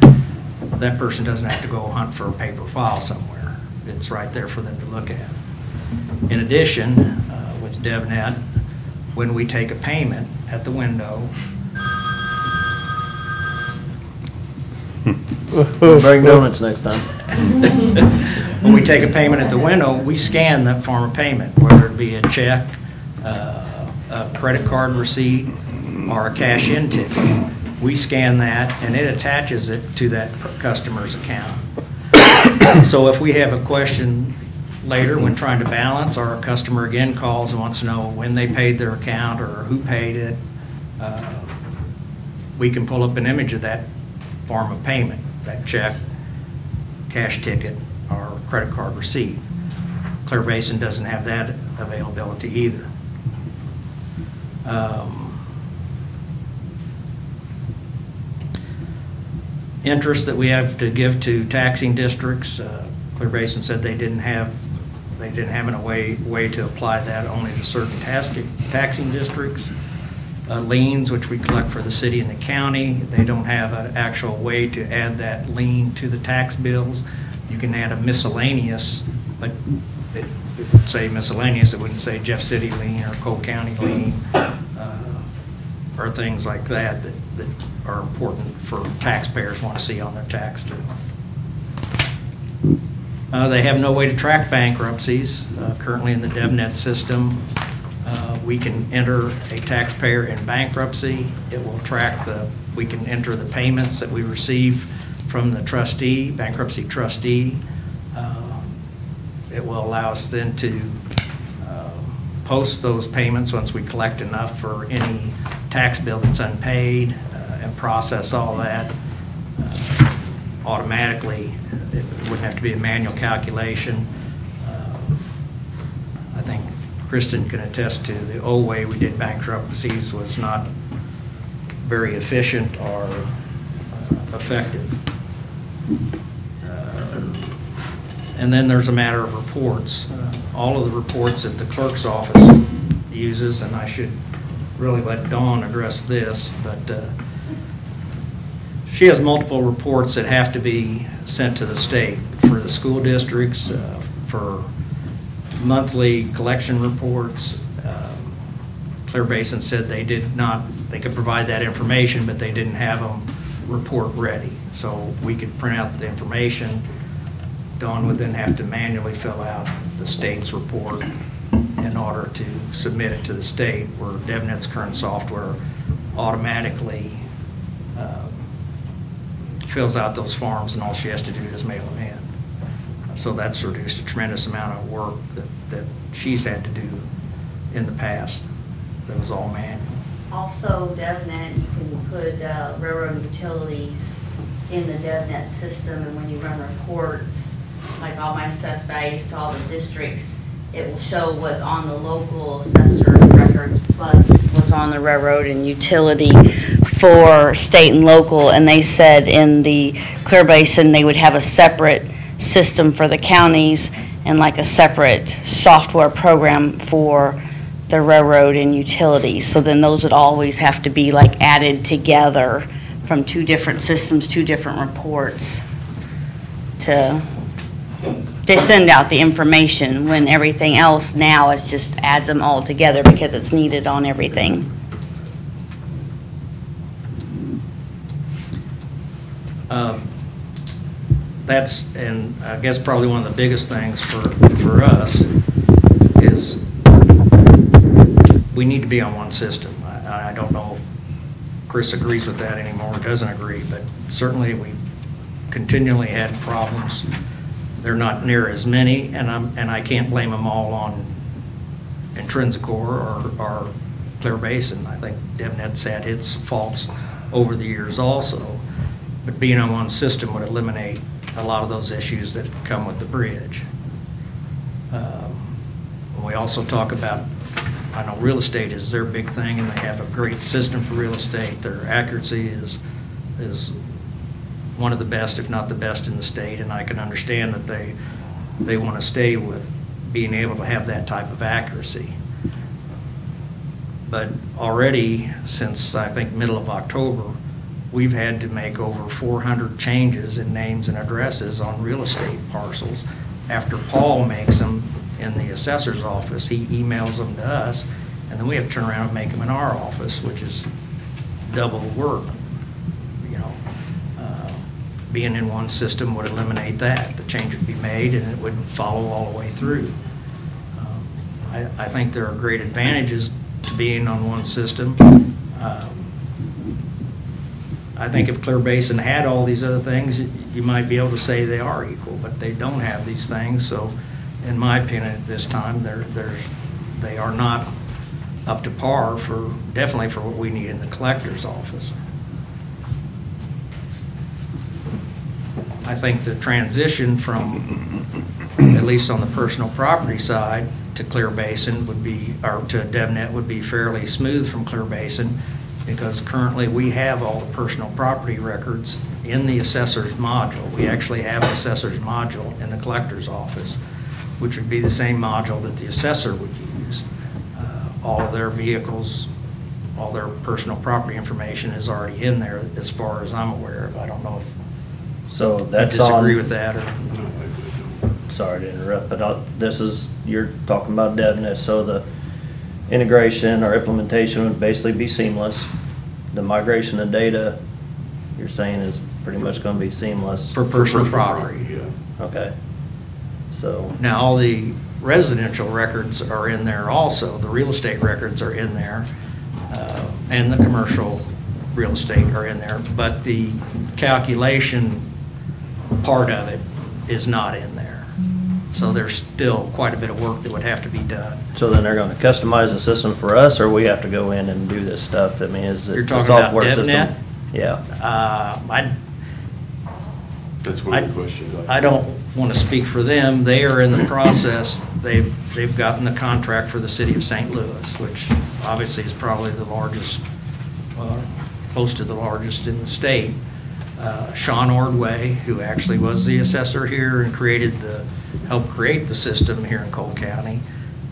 that person doesn't have to go hunt for a paper file somewhere. It's right there for them to look at. In addition, with DevNet, when we take a payment at the window, Bring donuts next time. when we take a payment at the window, we scan that form of payment, whether it be a check, a credit card receipt, or a cash-in ticket. We scan that, and it attaches it to that customer's account. So if we have a question later when trying to balance, or a customer again calls and wants to know when they paid their account or who paid it, we can pull up an image of that form of payment, that check, cash ticket, or credit card receipt. Clear Basin doesn't have that availability either. Interest that we have to give to taxing districts, Clear Basin said they didn't have a way to apply that only to certain taxing districts. Liens, which we collect for the city and the county, they don't have an actual way to add that lien to the tax bills. You can add a miscellaneous, but it would say miscellaneous, it wouldn't say Jeff City lien or Cole County lien, or things like that that are important for taxpayers want to see on their tax bill. They have no way to track bankruptcies. Currently in the DevNet system, we can enter a taxpayer in bankruptcy. It will track we can enter the payments that we receive from the trustee, bankruptcy trustee. It will allow us then to post those payments once we collect enough for any tax bill that's unpaid, and process all that automatically. It wouldn't have to be a manual calculation. I think Kristen can attest to the old way we did bankruptcies was not very efficient or effective. And then there's a matter of reports. All of the reports that the clerk's office uses, and I should really let Dawn address this, but she has multiple reports that have to be sent to the state for the school districts, for monthly collection reports. Clear Basin said they could provide that information, but they didn't have them report ready. So we could print out the information. Dawn would then have to manually fill out the state's report and in order to submit it to the state, where DevNet's current software automatically fills out those forms, and all she has to do is mail them in. So that's reduced a tremendous amount of work that she's had to do in the past. That was all manual. Also, DevNet, you can put railroad utilities in the DevNet system, and when you run reports, like all my assessed values to all the districts, it will show what's on the local assessor records plus what's on the railroad and utility for state and local. And they said in the Clear Basin, they would have a separate system for the counties and like a separate software program for the railroad and utilities. So then those would always have to be like added together from two different systems, two different reports to send out the information, when everything else now is just adds them all together because it's needed on everything. That's, and I guess probably one of the biggest things for us is we need to be on one system. I don't know if Chris agrees with that anymore or doesn't agree, but certainly we continually had problems. They're not near as many, and I can't blame them all on Intrinsicor or Clear Basin. I think DevNet's had its faults over the years also, but being on one system would eliminate a lot of those issues that come with the bridge. We also talk about, I know real estate is their big thing, and they have a great system for real estate. Their accuracy is one of the best, if not the best in the state, and I can understand that they want to stay with being able to have that type of accuracy. But already, since I think middle of October, we've had to make over 400 changes in names and addresses on real estate parcels. After Paul makes them in the assessor's office, he emails them to us, and then we have to turn around and make them in our office, which is double the work. You know, being in one system would eliminate that. The change would be made, and it would follow all the way through. I think there are great advantages to being on one system. I think if Clear Basin had all these other things, you might be able to say they are equal, but they don't have these things. So, in my opinion, at this time, they are not up to par for, definitely for what we need in the collector's office. I think the transition from, at least on the personal property side, to Clear Basin would be, or to DevNet would be fairly smooth from Clear Basin, because currently we have all the personal property records in the assessor's module. We actually have an assessor's module in the collector's office, which would be the same module that the assessor would use. All of their vehicles, all their personal property information is already in there as far as I'm aware of. I don't know if So that's you disagree on, with that or. sorry to interrupt, but this is, you're talking about DevNet, so the integration or implementation would basically be seamless. The migration of data, you're saying, is pretty much going to be seamless. For personal property. Yeah. Okay. So, Now, all the residential records are in there also. The real estate records are in there, and the commercial real estate are in there, but the calculation part of it is not in there. So there's still quite a bit of work that would have to be done. so then they're going to customize the system for us, or we have to go in and do this stuff? I mean, is it You're the talking about software system? DevNet? Yeah. That's one of the questions. I don't want to speak for them. They are in the process. They've gotten the contract for the city of St. Louis, which obviously is probably the largest, close to the largest in the state. Sean Ordway, who actually was the assessor here and helped create the system here in Cole County,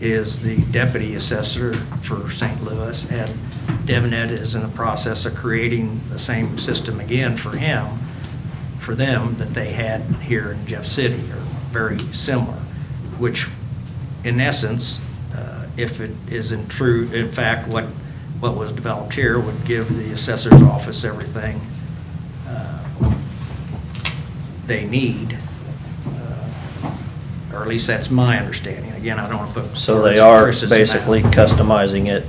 is the deputy assessor for St. Louis, and DevNet is in the process of creating the same system again for them that they had here in Jeff City, or very similar, which in essence, if it is in fact what was developed here, would give the assessor's office everything they need, or at least that's my understanding. Again, I don't want to put. So words they in are Chris's mouth. basically customizing it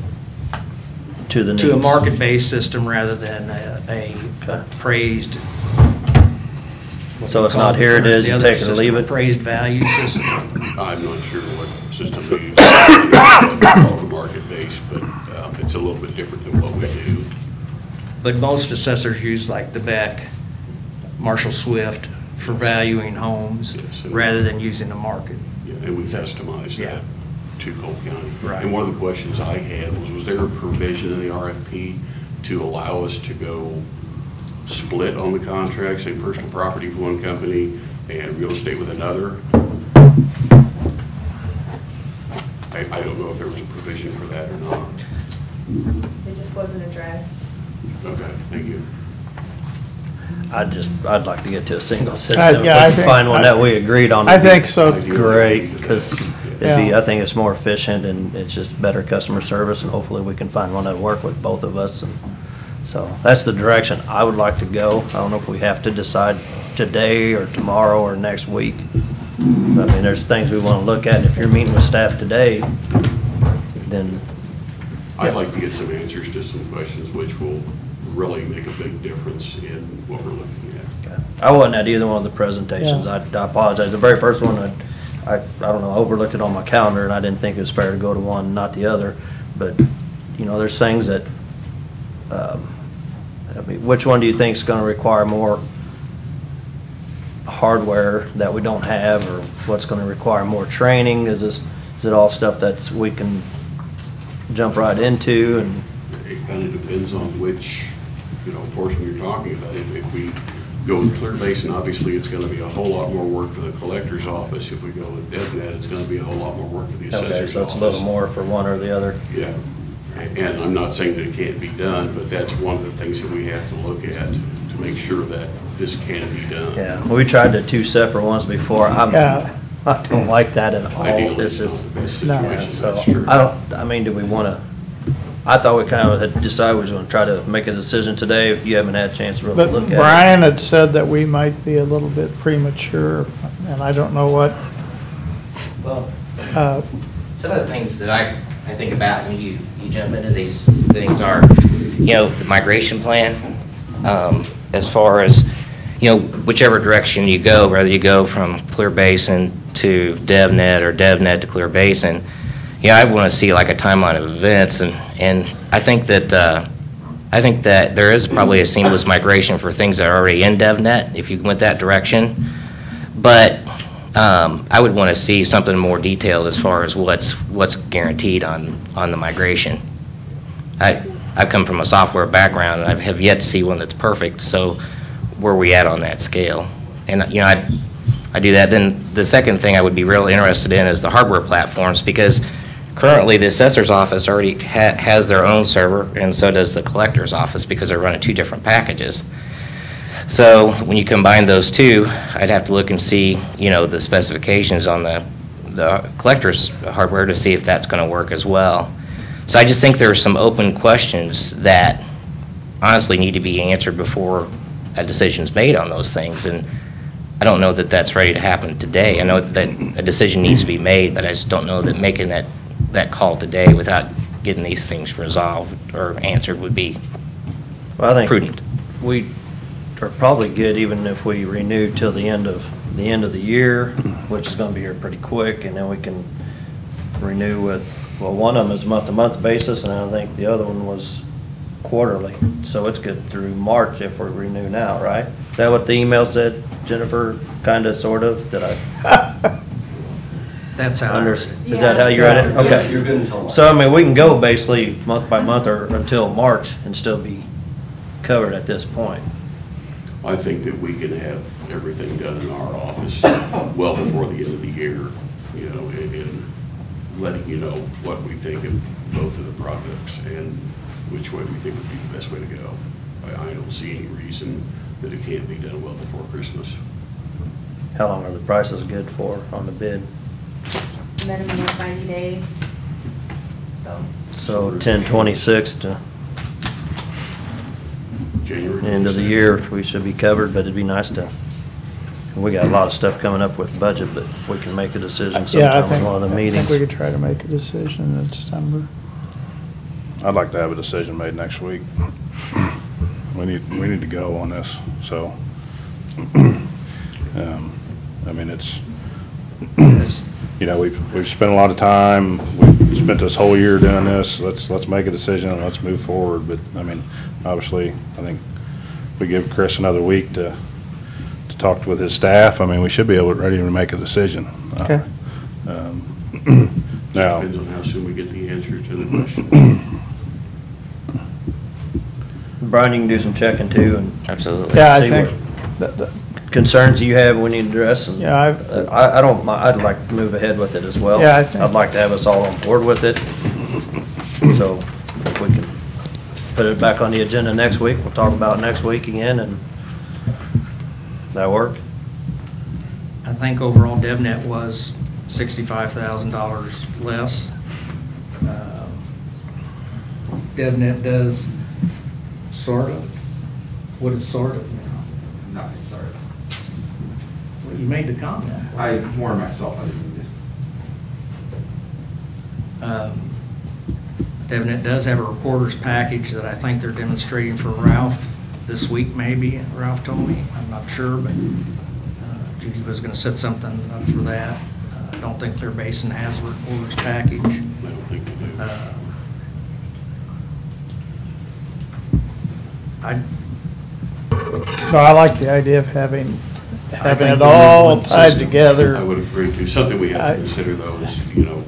to the needs. To a market-based system rather than a appraised. what So we it's call not the here it current- is, the you other take it or system, leave it? Appraised value system. I'm not sure what system they use. It's market-based, but it's a little bit different than what we do. But most assessors use like the Beck, Marshall Swift for valuing homes Yes, and- rather than using the market. Yeah, and we customize Yeah. that to Cole County. Right. And one of the questions I had was there a provision in the RFP to allow us to go split on the contract, say personal property with one company and real estate with another? I don't know if there was a provision for that or not. It just wasn't addressed. Okay, thank you. I'd like to get to a single system. If we yeah, I can think- find one that we agreed on. I it'd be think so. Great, because Yeah. I think it's more efficient and it's just better customer service, and hopefully we can find one that'll work with both of us. And so that's the direction I would like to go. I don't know if we have to decide today or tomorrow or next week. I mean, there's things we want to look at. If you're meeting with staff today, then I'd like to get some answers to some questions which will really make a big difference in what we're looking at. I wasn't at either one of the presentations. Yeah. I apologize. The very first one, I don't know, overlooked it on my calendar, and I didn't think it was fair to go to one, not the other. But, you know, there's things that, I mean, which one do you think is going to require more hardware that we don't have, or what's going to require more training? Is it all stuff that we can jump right into? And It kind of depends on which, portion you're talking about. If we go with Clear Basin, obviously it's going to be a whole lot more work for the collector's office. If we go with DevNet, it's going to be a whole lot more work for the assessor's office. okay, so it's a little more for one or the other. Yeah, and I'm not saying that it can't be done, but that's one of the things that we have to look at to make sure that this can be done. Yeah, we tried the two separate ones before. Yeah. I don't like that at all. Ideally, It's it's just, not the best No. situation, so, that's true. I mean, do we want to, I thought we kind of had decided we was going to try to make a decision today, if you haven't had a chance to really But look at it. Brian had said that we might be a little bit premature, and I don't know what, Well, uh, some of the things that I think about when you jump into these things are, the migration plan, as far as, whichever direction you go, whether you go from Clear Basin to DevNet or DevNet to Clear Basin, I want to see like a timeline of events, and I think that there is probably a seamless migration for things that are already in DevNet, if you went that direction. But I would want to see something more detailed as far as what's guaranteed on the migration. I've come from a software background, and I have yet to see one that's perfect, so where are we at on that scale? And, I do that. Then the second thing I would be real interested in is the hardware platforms, because currently the assessor's office already has their own server, and so does the collector's office, because they're running two different packages. So when you combine those two, I'd have to look and see, the specifications on the collector's hardware to see if that's going to work as well. So I just think there are some open questions that honestly need to be answered before a decision's made on those things. And I don't know that that's ready to happen today. I know that a decision needs to be made, but I just don't know that making that call today without getting these things resolved or answered would be Well, I think prudent. we are probably good even if we renew till the end of the year, which is going to be here pretty quick, and then we can renew with, well, one of them is month-to-month basis, and I think the other one was quarterly. So it's good through March if we renew now, right? Is that what the email said, Jennifer? Kind of, sort of? Did I? That's how. Is that how you read it? Yeah. Okay. You're good until March. So, I mean, we can go basically month by month or until March and still be covered at this point. I think that we can have everything done in our office well before the end of the year, and letting you know what we think of both of the products and which way we think would be the best way to go. I don't see any reason that it can't be done well before Christmas. How long are the prices good for on the bid? Minimum of 90 days. So 10/26 to January end of the 26th. year, we should be covered, but it'd be nice to We got a lot of stuff coming up with budget, but if we can make a decision Yeah, I sometime think, in one of the I meetings. think we could try to make a decision in December. I'd like to have a decision made next week. We need to go on this, so. I mean, it's, you know, we've spent a lot of time, we've spent this whole year doing this, let's make a decision and let's move forward, but, I mean, obviously, I think we give Chris another week to talk with his staff, I mean, we should be ready to make a decision. Okay. Now. Depends on how soon we get the answer to the question. Brian, you can do some checking too, and. Absolutely. Yeah, I see think, what concerns you have we need to address, and. Yeah, I don't, I'd like to move ahead with it as well. Yeah, I think- I'd like to have us all on board with it. So if we can put it back on the agenda next week, we'll talk about it next week again, and that work? I think overall DevNet was $65,000 less. DevNet does sort of, what is sort of now? Nothing, sorry. Well, you made the comment. I warned myself I didn't do DevNet does have a recorder's package that I think they're demonstrating for Ralph this week, maybe, Ralph told me. I'm not sure, but Judy was going to set something up for that. I don't think Clear Basin has a recorder's package. I don't think they do. no, I like the idea of having think it we all need one tied system. together. I would agree too. Something we have to consider though is, you know,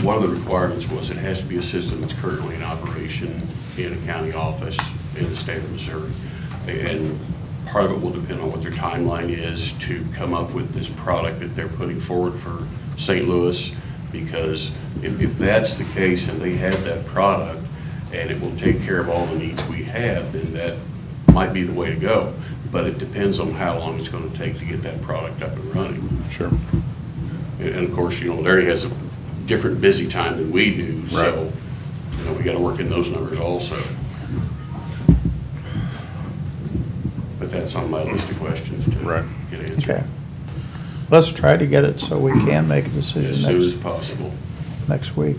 one of the requirements was it has to be a system that's currently in operation in a county office in the state of Missouri. And part of it will depend on what their timeline is to come up with this product that they're putting forward for St. Louis. Because if that's the case and they have that product and it will take care of all the needs we have, then that might be the way to go. But it depends on how long it's going to take to get that product up and running. Sure. And of course, you know, Larry has a different busy time than we do, so, Right. you know, we got to work in those numbers also. But that's on my list of questions to get answered. Okay. Let's try to get it so we can make a decision As soon as possible. next week.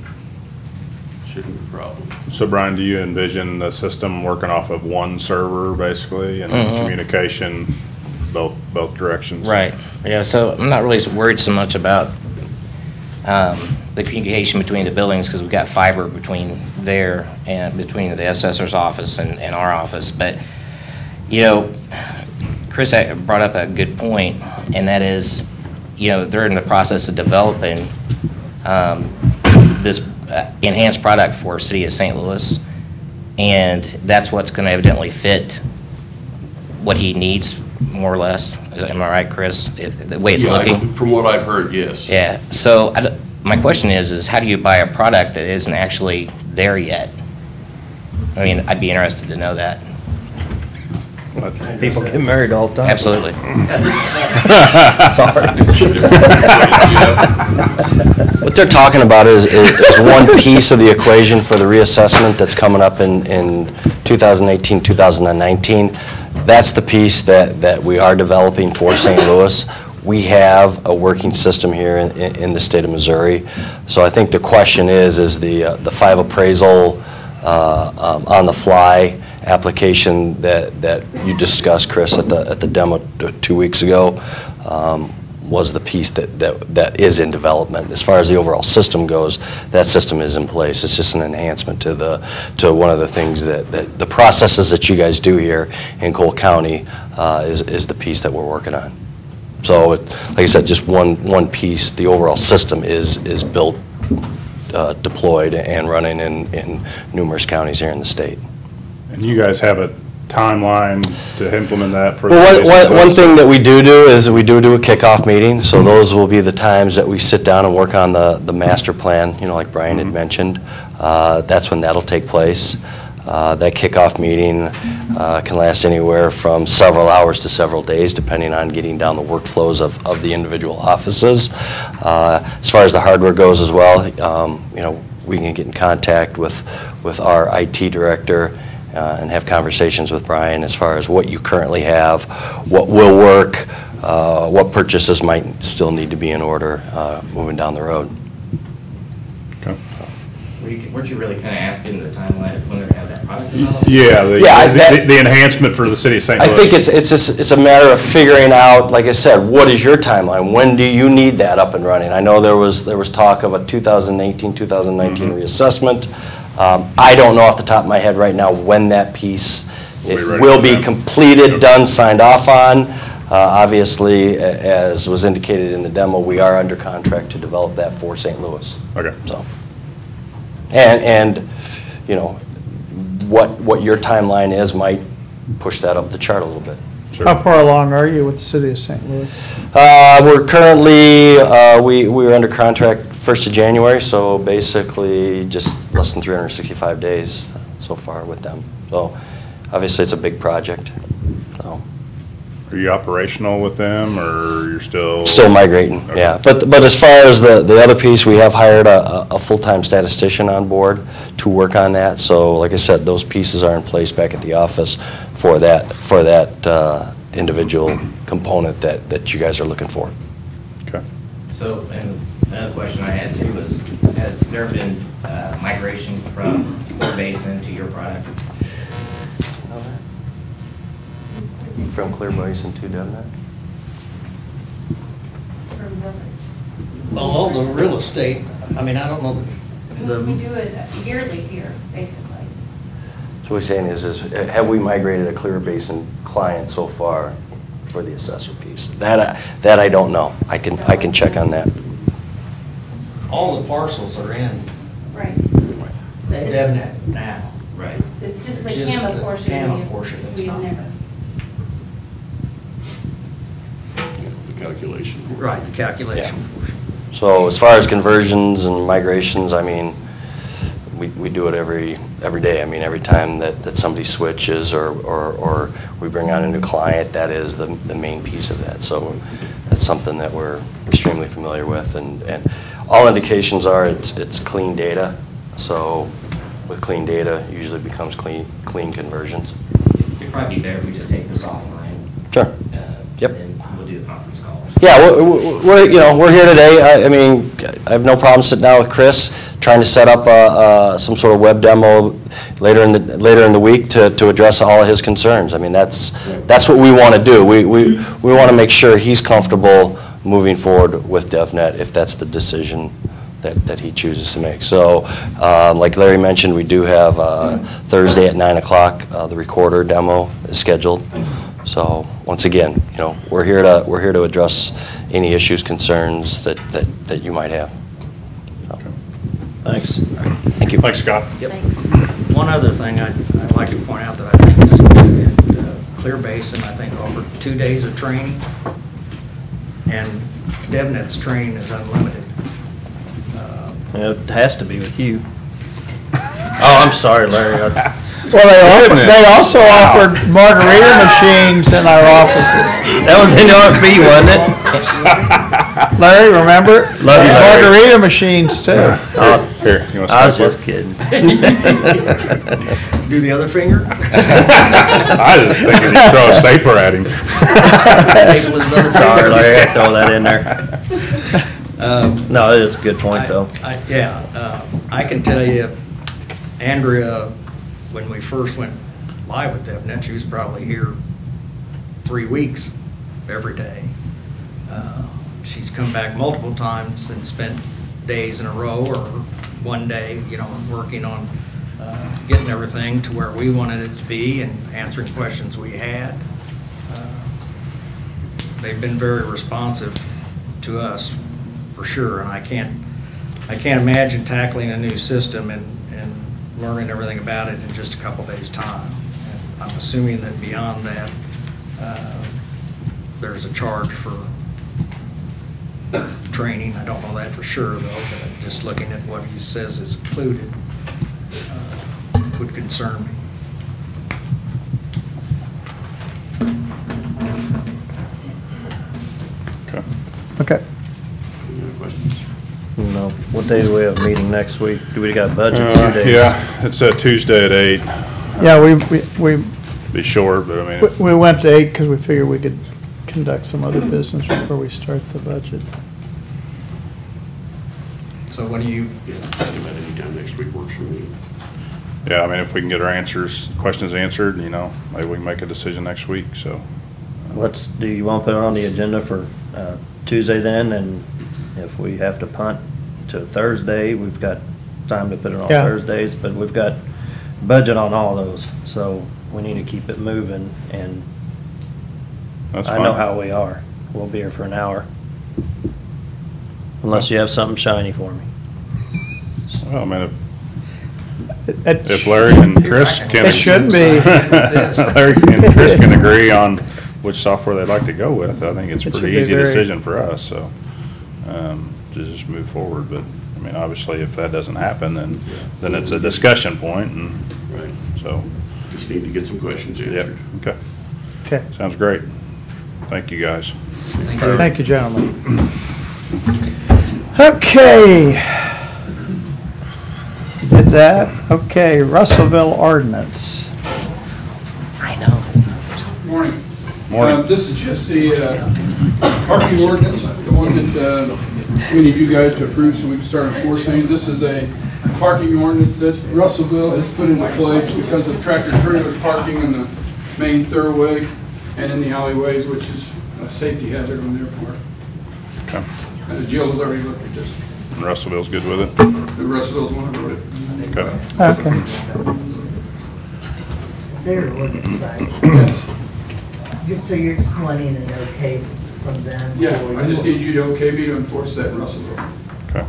Shouldn't be a problem. So Brian, do you envision the system working off of one server basically and Mhm. communication both directions? Right, yeah, so I'm not really worried so much about the communication between the buildings, because we've got fiber between there and between the assessor's office and our office, but, you know, Chris brought up a good point, and that is, you know, they're in the process of developing this enhanced product for City of St. Louis, and that's what's going to evidently fit what he needs, more or less. Am I right, Chris? The way it's looking? From what I've heard, yes. Yeah, so my question is how do you buy a product that isn't actually there yet? I mean, I'd be interested to know that. People get married all the time. Absolutely. Sorry. What they're talking about is one piece of the equation for the reassessment that's coming up in 2018, 2019. That's the piece that we are developing for St. Louis. We have a working system here in the state of Missouri. So I think the question is the 5 appraisal on the fly application that you discussed, Chris, at the demo 2 weeks ago, was the piece that is in development. As far as the overall system goes, that system is in place. It's just an enhancement to one of the things that the processes that you guys do here in Cole County is the piece that we're working on. So, like I said, just one piece. The overall system is built, deployed, and running in numerous counties here in the state. And you guys have a timeline to implement that for? Well, one thing that we do is we do a kickoff meeting, so those will be the times that we sit down and work on the master plan, you know, like Brian had mentioned. That's when that'll take place. That kickoff meeting can last anywhere from several hours to several days, depending on getting down the workflows of the individual offices. As far as the hardware goes as well, you know, we can get in contact with our IT director and have conversations with Brian as far as what you currently have, what will work, what purchases might still need to be in order moving down the road. Weren't you really kind of asking the timeline of when they're going to have that product developed? Yeah, the enhancement for the city of St. Louis. I think it's a matter of figuring out, like I said, what is your timeline? When do you need that up and running? I know there was talk of a 2018, 2019 reassessment. I don't know off the top of my head right now when that piece will be completed, done, signed off on. Obviously, as was indicated in the demo, we are under contract to develop that for St. Louis. Okay. So, and you know, what your timeline is might push that up the chart a little bit. Sure. How far along are you with the city of St. Louis? We're currently, we were under contract 1st of January, so basically just less than 365 days so far with them. So obviously it's a big project. So. Are you operational with them, or you're still? Still migrating, Okay. yeah. But as far as the other piece, we have hired a full-time statistician on board to work on that. So like I said, those pieces are in place back at the office for that individual component that you guys are looking for. Okay. So, and another question I had too was, has there been migration from Fort Basin to your product? From Clear Basin to DevNet? Well, all the real estate, I mean, I don't know. We do it yearly here, basically. So what he's saying is have we migrated a Clear Basin client so far for the assessor piece? That I don't know. I can check on that. All the parcels are in Right. DevNet now. Right. It's just the Just CAMA the portion. CAMA portion that's We've not. never. The calculation. Right, the calculation portion. So as far as conversions and migrations, I mean, we do it every day. I mean, every time that somebody switches or we bring on a new client, that is the main piece of that. So that's something that we're extremely familiar with, and all indications are it's clean data. So with clean data, usually becomes clean conversions. It'd probably be better if we just take this offline. Sure. Yep. And we'll do a conference call. Yeah, we're here today. I mean, I have no problem sitting down with Chris, trying to set up some sort of web demo later in the week to address all of his concerns. I mean, that's what we want to do. We want to make sure he's comfortable moving forward with DevNet if that's the decision that he chooses to make. So, like Larry mentioned, we do have Thursday at 9 o'clock. The recorder demo is scheduled. So once again, you know, we're here to address any issues, concerns that you might have. So. Thanks. Thank you. Thanks, Scott. Yep. One other thing I'd like to point out that I think is at Clear Basin, I think offered 2 days of training, and DevNet's training is unlimited. It has to be with you. Oh, I'm sorry, Larry. Well, they also offered margarita machines in our offices. That was in the RFP, wasn't it? Larry, remember? Love you, Larry. Margarita machines too. Here, you want to I was start just kidding. Do the other finger? I was thinking you'd throw a stapler at him. Sorry, Larry, I throw that in there. No, it's a good point, though. I can tell you, Andrea, when we first went live with DevNet, she was probably here 3 weeks every day. She's come back multiple times and spent days in a row or one day, you know, working on getting everything to where we wanted it to be and answering questions we had. They've been very responsive to us, for sure, and I can't imagine tackling a new system and learning everything about it in just a couple days' time. And I'm assuming that beyond that, there's a charge for training. I don't know that for sure, though, but just looking at what he says is included would concern me. Okay. Any other questions? No. What day do we have a meeting next week? Do we got a budget? 2 days? Yeah, it's Tuesday at 8. Yeah, we Be short, but I mean, we went to 8 because we figured we could conduct some other business before we start the budget. So what do you, Yeah, just about any time next week works for me. yeah, I mean, if we can get our questions answered, you know, maybe we can make a decision next week, so. Do you want to put it on the agenda for Tuesday then? And if we have to punt to Thursday, we've got time to put it on Yeah. Thursdays, but we've got budget on all those, so we need to keep it moving, and That's I know fine. how we are. We'll be here for an hour. Unless you have something shiny for me. Well, I mean, if Larry and Chris can. It should be. Larry and Chris can agree on which software they'd like to go with, I think it's a It should pretty be easy very- decision for us, so, to just move forward, but, I mean, obviously, if that doesn't happen, then it's a discussion point, and Right. so. Just need to get some questions Yep, answered. okay. Okay. Sounds great. Thank you, guys. Thank you, gentlemen. Okay. Did that? Okay, Russellville ordinance. I know. Morning. Morning. This is just the parking ordinance, the one that we need you guys to approve so we can start enforcing. This is a parking ordinance that Russellville has put into place because of tractor trailers parking in the main thoroughway and in the alleyways, which is a safety hazard on their part. Okay. And Jill has already looked at this. And Russellville's good with it? The Russellville's one who wrote it. Okay. Okay. Is there an ordinance, right? Yes. Just so you're just wanting an okay from them? Yeah, I just need you to okay me to enforce that in Russellville. Okay.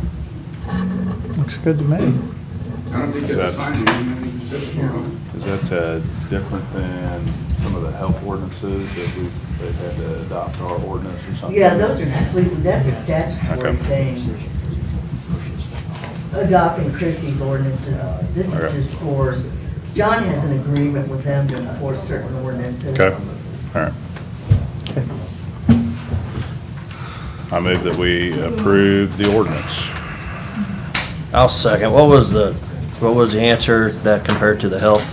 Looks good to me. I don't think you have to sign anything. You just have to vote on it. Is that different than some of the health ordinances that they've had to adopt our ordinance or something? Yeah, those are completely, that's a statutory Okay. thing. Adopting Christie's ordinances. This is Okay. just for, John has an agreement with them to enforce certain ordinances. Okay, all right. I move that we approve the ordinance. I'll second. What was the answer that compared to the health?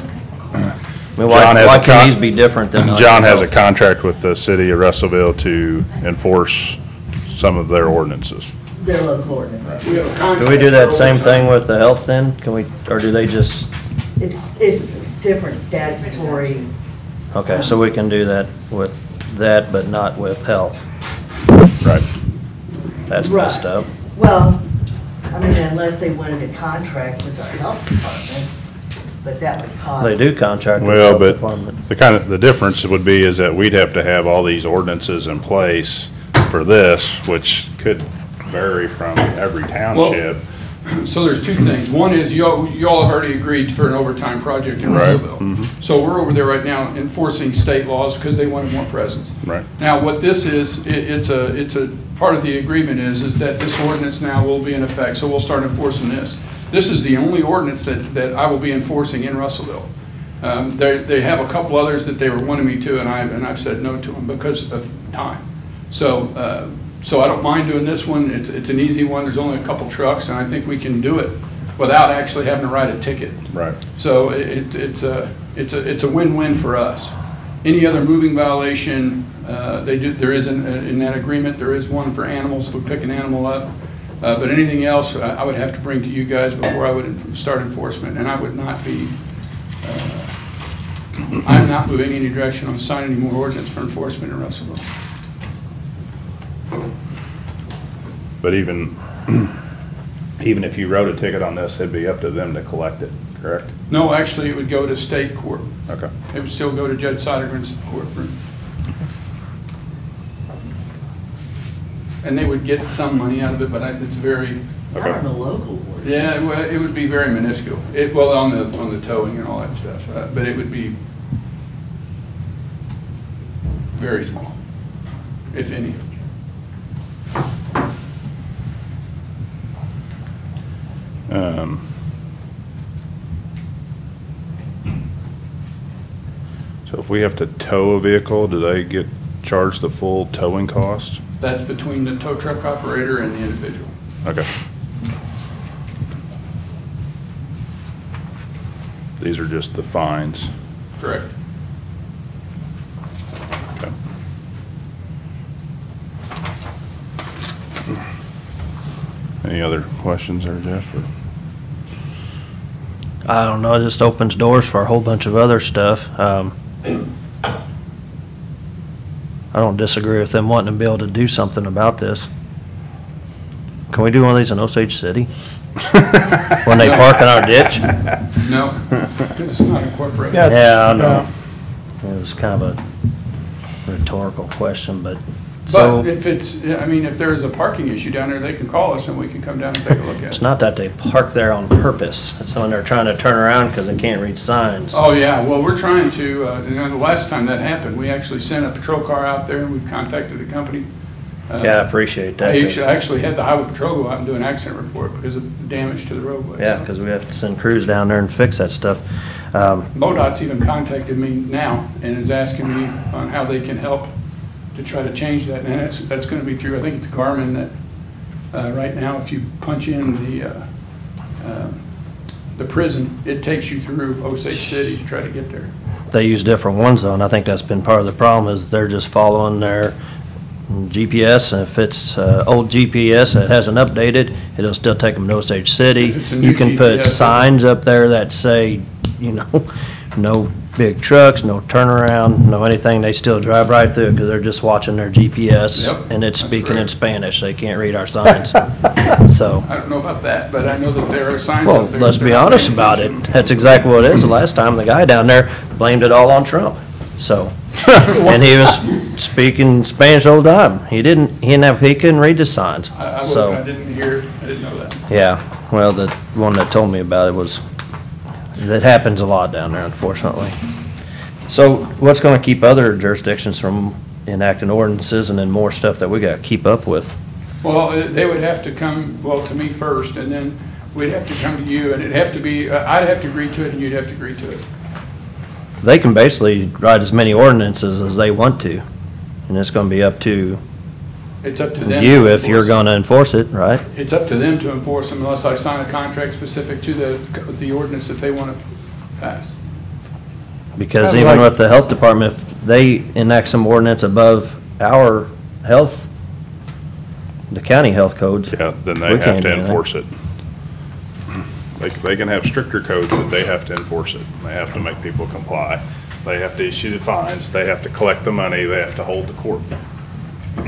I mean, why can these be different than? John has a contract with the city of Russellville to enforce some of their ordinances. Their local ordinances. We have a contract. Can we do that same thing with the health then? Can we, or do they just, It's different statutory. okay, so we can do that with that, but not with health? Right. That's messed up. Well, I mean, unless they wanted a contract with our health department, but that would cost. They do contract with the Well, health but department. the difference would be is that we'd have to have all these ordinances in place for this, which could vary from every township. So there's two things. One is you all have already agreed for an overtime project in Right. Russellville. Mhm. So we're over there right now enforcing state laws because they wanted more presence. Right. Now, what this is, it's a, part of the agreement is that this ordinance now will be in effect, so we'll start enforcing this. This is the only ordinance that I will be enforcing in Russellville. They have a couple others that they were wanting me to, and I've said no to them because of time. So I don't mind doing this one. It's an easy one. There's only a couple trucks, and I think we can do it without actually having to write a ticket. Right. So it's a win-win for us. Any other moving violation, there is in that agreement, there is one for animals, if we pick an animal up. But anything else, I would have to bring to you guys before I would start enforcement, and I would not be, I'm not moving any direction on signing any more ordinance for enforcement in Russellville. But even if you wrote a ticket on this, it'd be up to them to collect it, correct? No, actually, it would go to state court. Okay. It would still go to Judge Sodergren's courtroom. And they would get some money out of it, but it's very. Not on the local ordinance. Yeah, it would be very minuscule. Well, on the towing and all that stuff, but it would be very small, if any. So if we have to tow a vehicle, do they get charged the full towing cost? That's between the tow truck operator and the individual. Okay. These are just the fines. Correct. Okay. Any other questions there, Jeff? Or? I don't know, it just opens doors for a whole bunch of other stuff. I don't disagree with them wanting to be able to do something about this. Can we do one of these in Osage City? When they park in our ditch? No, because it's not incorporated. Yeah, I know. It was kind of a rhetorical question, but, so. But if it's, I mean, if there's a parking issue down there, they can call us and we can come down and take a look at it. It's not that they park there on purpose. It's when they're trying to turn around because they can't read signs. Oh, yeah, well, we're trying to, you know, the last time that happened, we actually sent a patrol car out there and we've contacted the company. Yeah, I appreciate that. I actually had the highway patrol go out and do an accident report because of damage to the roadway. Yeah, because we have to send crews down there and fix that stuff. MoDOT's even contacted me now and is asking me on how they can help to try to change that. And that's going to be through, I think it's Garmin that, right now, if you punch in the prison, it takes you through Osage City to try to get there. They use different ones though, and I think that's been part of the problem is they're just following their GPS, and if it's old GPS that hasn't updated, it'll still take them to Osage City. If it's a new You can put GPS, signs up there that say, you know, no big trucks, no turnaround, no anything. They still drive right through because they're just watching their GPS, Yep, and it's that's speaking in correct. Spanish. They can't read our signs. So, I don't know about that, but I know that there are signs well, out there. let's that be they're not honest paying about it. attention. That's exactly what it is. The last time, the guy down there blamed it all on Trump. So, and he was speaking Spanish the whole time. He couldn't read the signs. I So, didn't hear, I didn't know that. yeah, well, the one that told me about it was, that happens a lot down there, unfortunately. So what's gonna keep other jurisdictions from enacting ordinances and then more stuff that we gotta keep up with? Well, they would have to come, well, to me first, and then we'd have to come to you, and it'd have to be, I'd have to agree to it, and you'd have to agree to it. They can basically write as many ordinances as they want to, and it's gonna be up to It's up to them. you to if you're enforce it. gonna enforce it, right? It's up to them to enforce them unless I sign a contract specific to the ordinance that they want to pass. Because Kinda even like- with the health department, if they enact some ordinance above our health, the county health codes. Yeah, then they we have can't do to anything. enforce it. They can have stricter codes, but they have to enforce it. They have to make people comply. They have to issue the fines, they have to collect the money, they have to hold the court.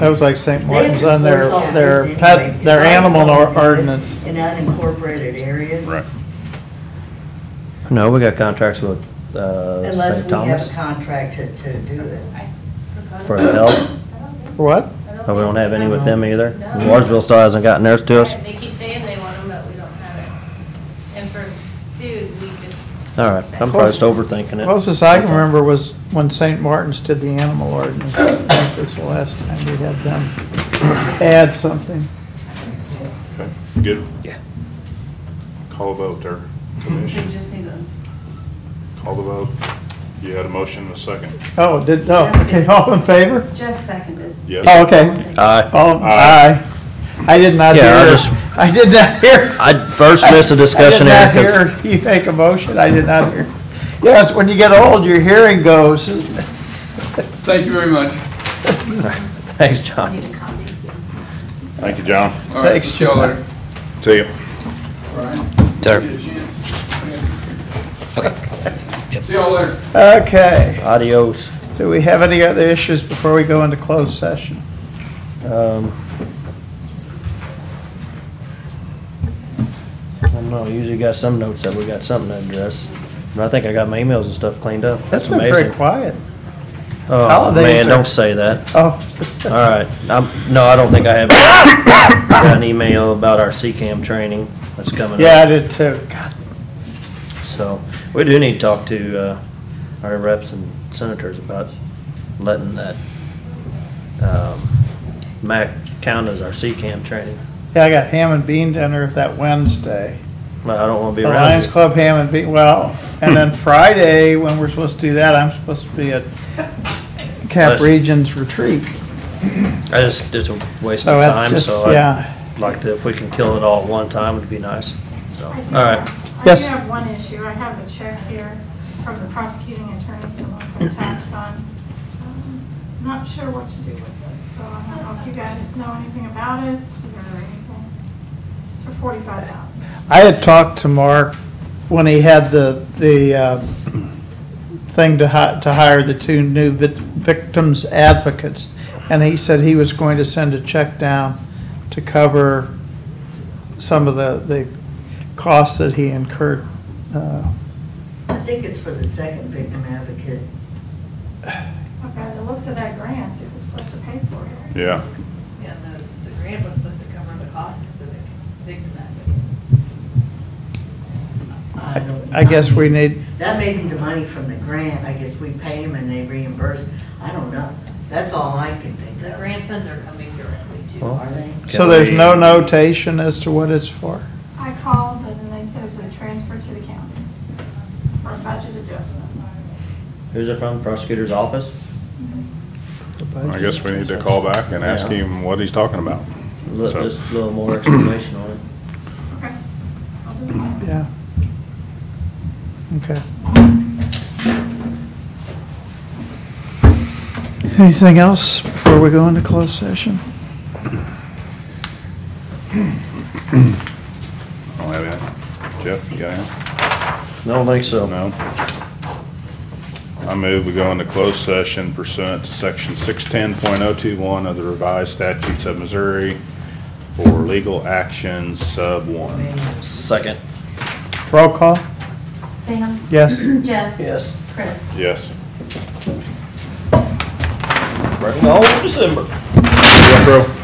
That was like St. Martin's They on their, enforce all their these pet, anyway. their It's animal also ordinance. In unincorporated areas. Right. No, we got contracts with, Unless St. we have Thomas a contract to do it. for the health. For what? Oh, we don't have any with them either? Watersville still hasn't gotten theirs to us? They keep saying they want them, but we don't have it. And for food, we just. All right, I'm probably just overthinking it. Closest I can remember was when St. Martin's did the animal ordinance. I think that's the last time we had them add something. Okay, good? Yeah. Call a vote there. You just need to. Call the vote. You had a motion and a second. Oh, okay, all in favor? Jeff seconded. Yes. Oh, okay. Aye. Aye. I did not hear, Yeah, I did not hear. I first missed a discussion I here did not hear you make a motion, I did not hear. Yes, when you get old, your hearing goes. Thank you very much. Thanks, John. Thank you, John. All right, Thanks, see y'all John. later. See you. Sir. Get a chance. See y'all later. Okay, Adios. do we have any other issues before we go into closed session? I don't know, usually got some notes that we got something to address. But I think I got my emails and stuff cleaned up. That's That's been amazing. very quiet. Oh, Holidays man, are- don't say that. Oh. All right. No, I don't think I have. Got an email about our CCAM training that's coming up. Yeah, I did too. God, So, we do need to talk to our reps and senators about letting that MAC count as our CCAM training. yeah, I got ham and bean dinner that Wednesday. But I don't want to be The around Lions you. Club ham and bean, well, and then Friday, when we're supposed to do that, I'm supposed to be at Cap Nice. Regions Retreat. It's a waste So of that's time, just- so yeah. I'd like to, if we can kill it all at one time, it'd be nice. So, all I do right. have- Yes. I do have one issue. I have a check here from the prosecuting attorney's delinquent tax fund. Not sure what to do with it, so I don't know if you guys know anything about it or anything. For $45,000. I had talked to Mark when he had the thing to hire the two new victims advocates, and he said he was going to send a check down to cover some of the costs that he incurred. I think it's for the second victim advocate. Okay, the looks of that grant, it was supposed to pay for it. Yeah. Yeah, the grant was supposed to cover the cost of the victim advocate. I guess we need, That may be the money from the grant. I guess we pay them and they reimburse. I don't know. That's all I can think The of. grant funds are coming directly to. Well, Are they? so there's no notation as to what it's for? I called and then they said it was a transfer to the county for a budget adjustment. Who's it from? Prosecutor's office? I guess we need to call back and ask Yeah. him what he's talking about. So- Just a little more explanation on it. Okay. I'll do that. Yeah. Okay. Anything else before we go into closed session? I don't have anything. Jeff, you got anything? Don't think so. No? I move we go into closed session pursuant to section 610.021 of the revised statutes of Missouri for legal action sub 1. Second. Roll call? Sam? Yes. Jeff? Yes. Chris? Yes. Right in the whole December. Jeff, bro.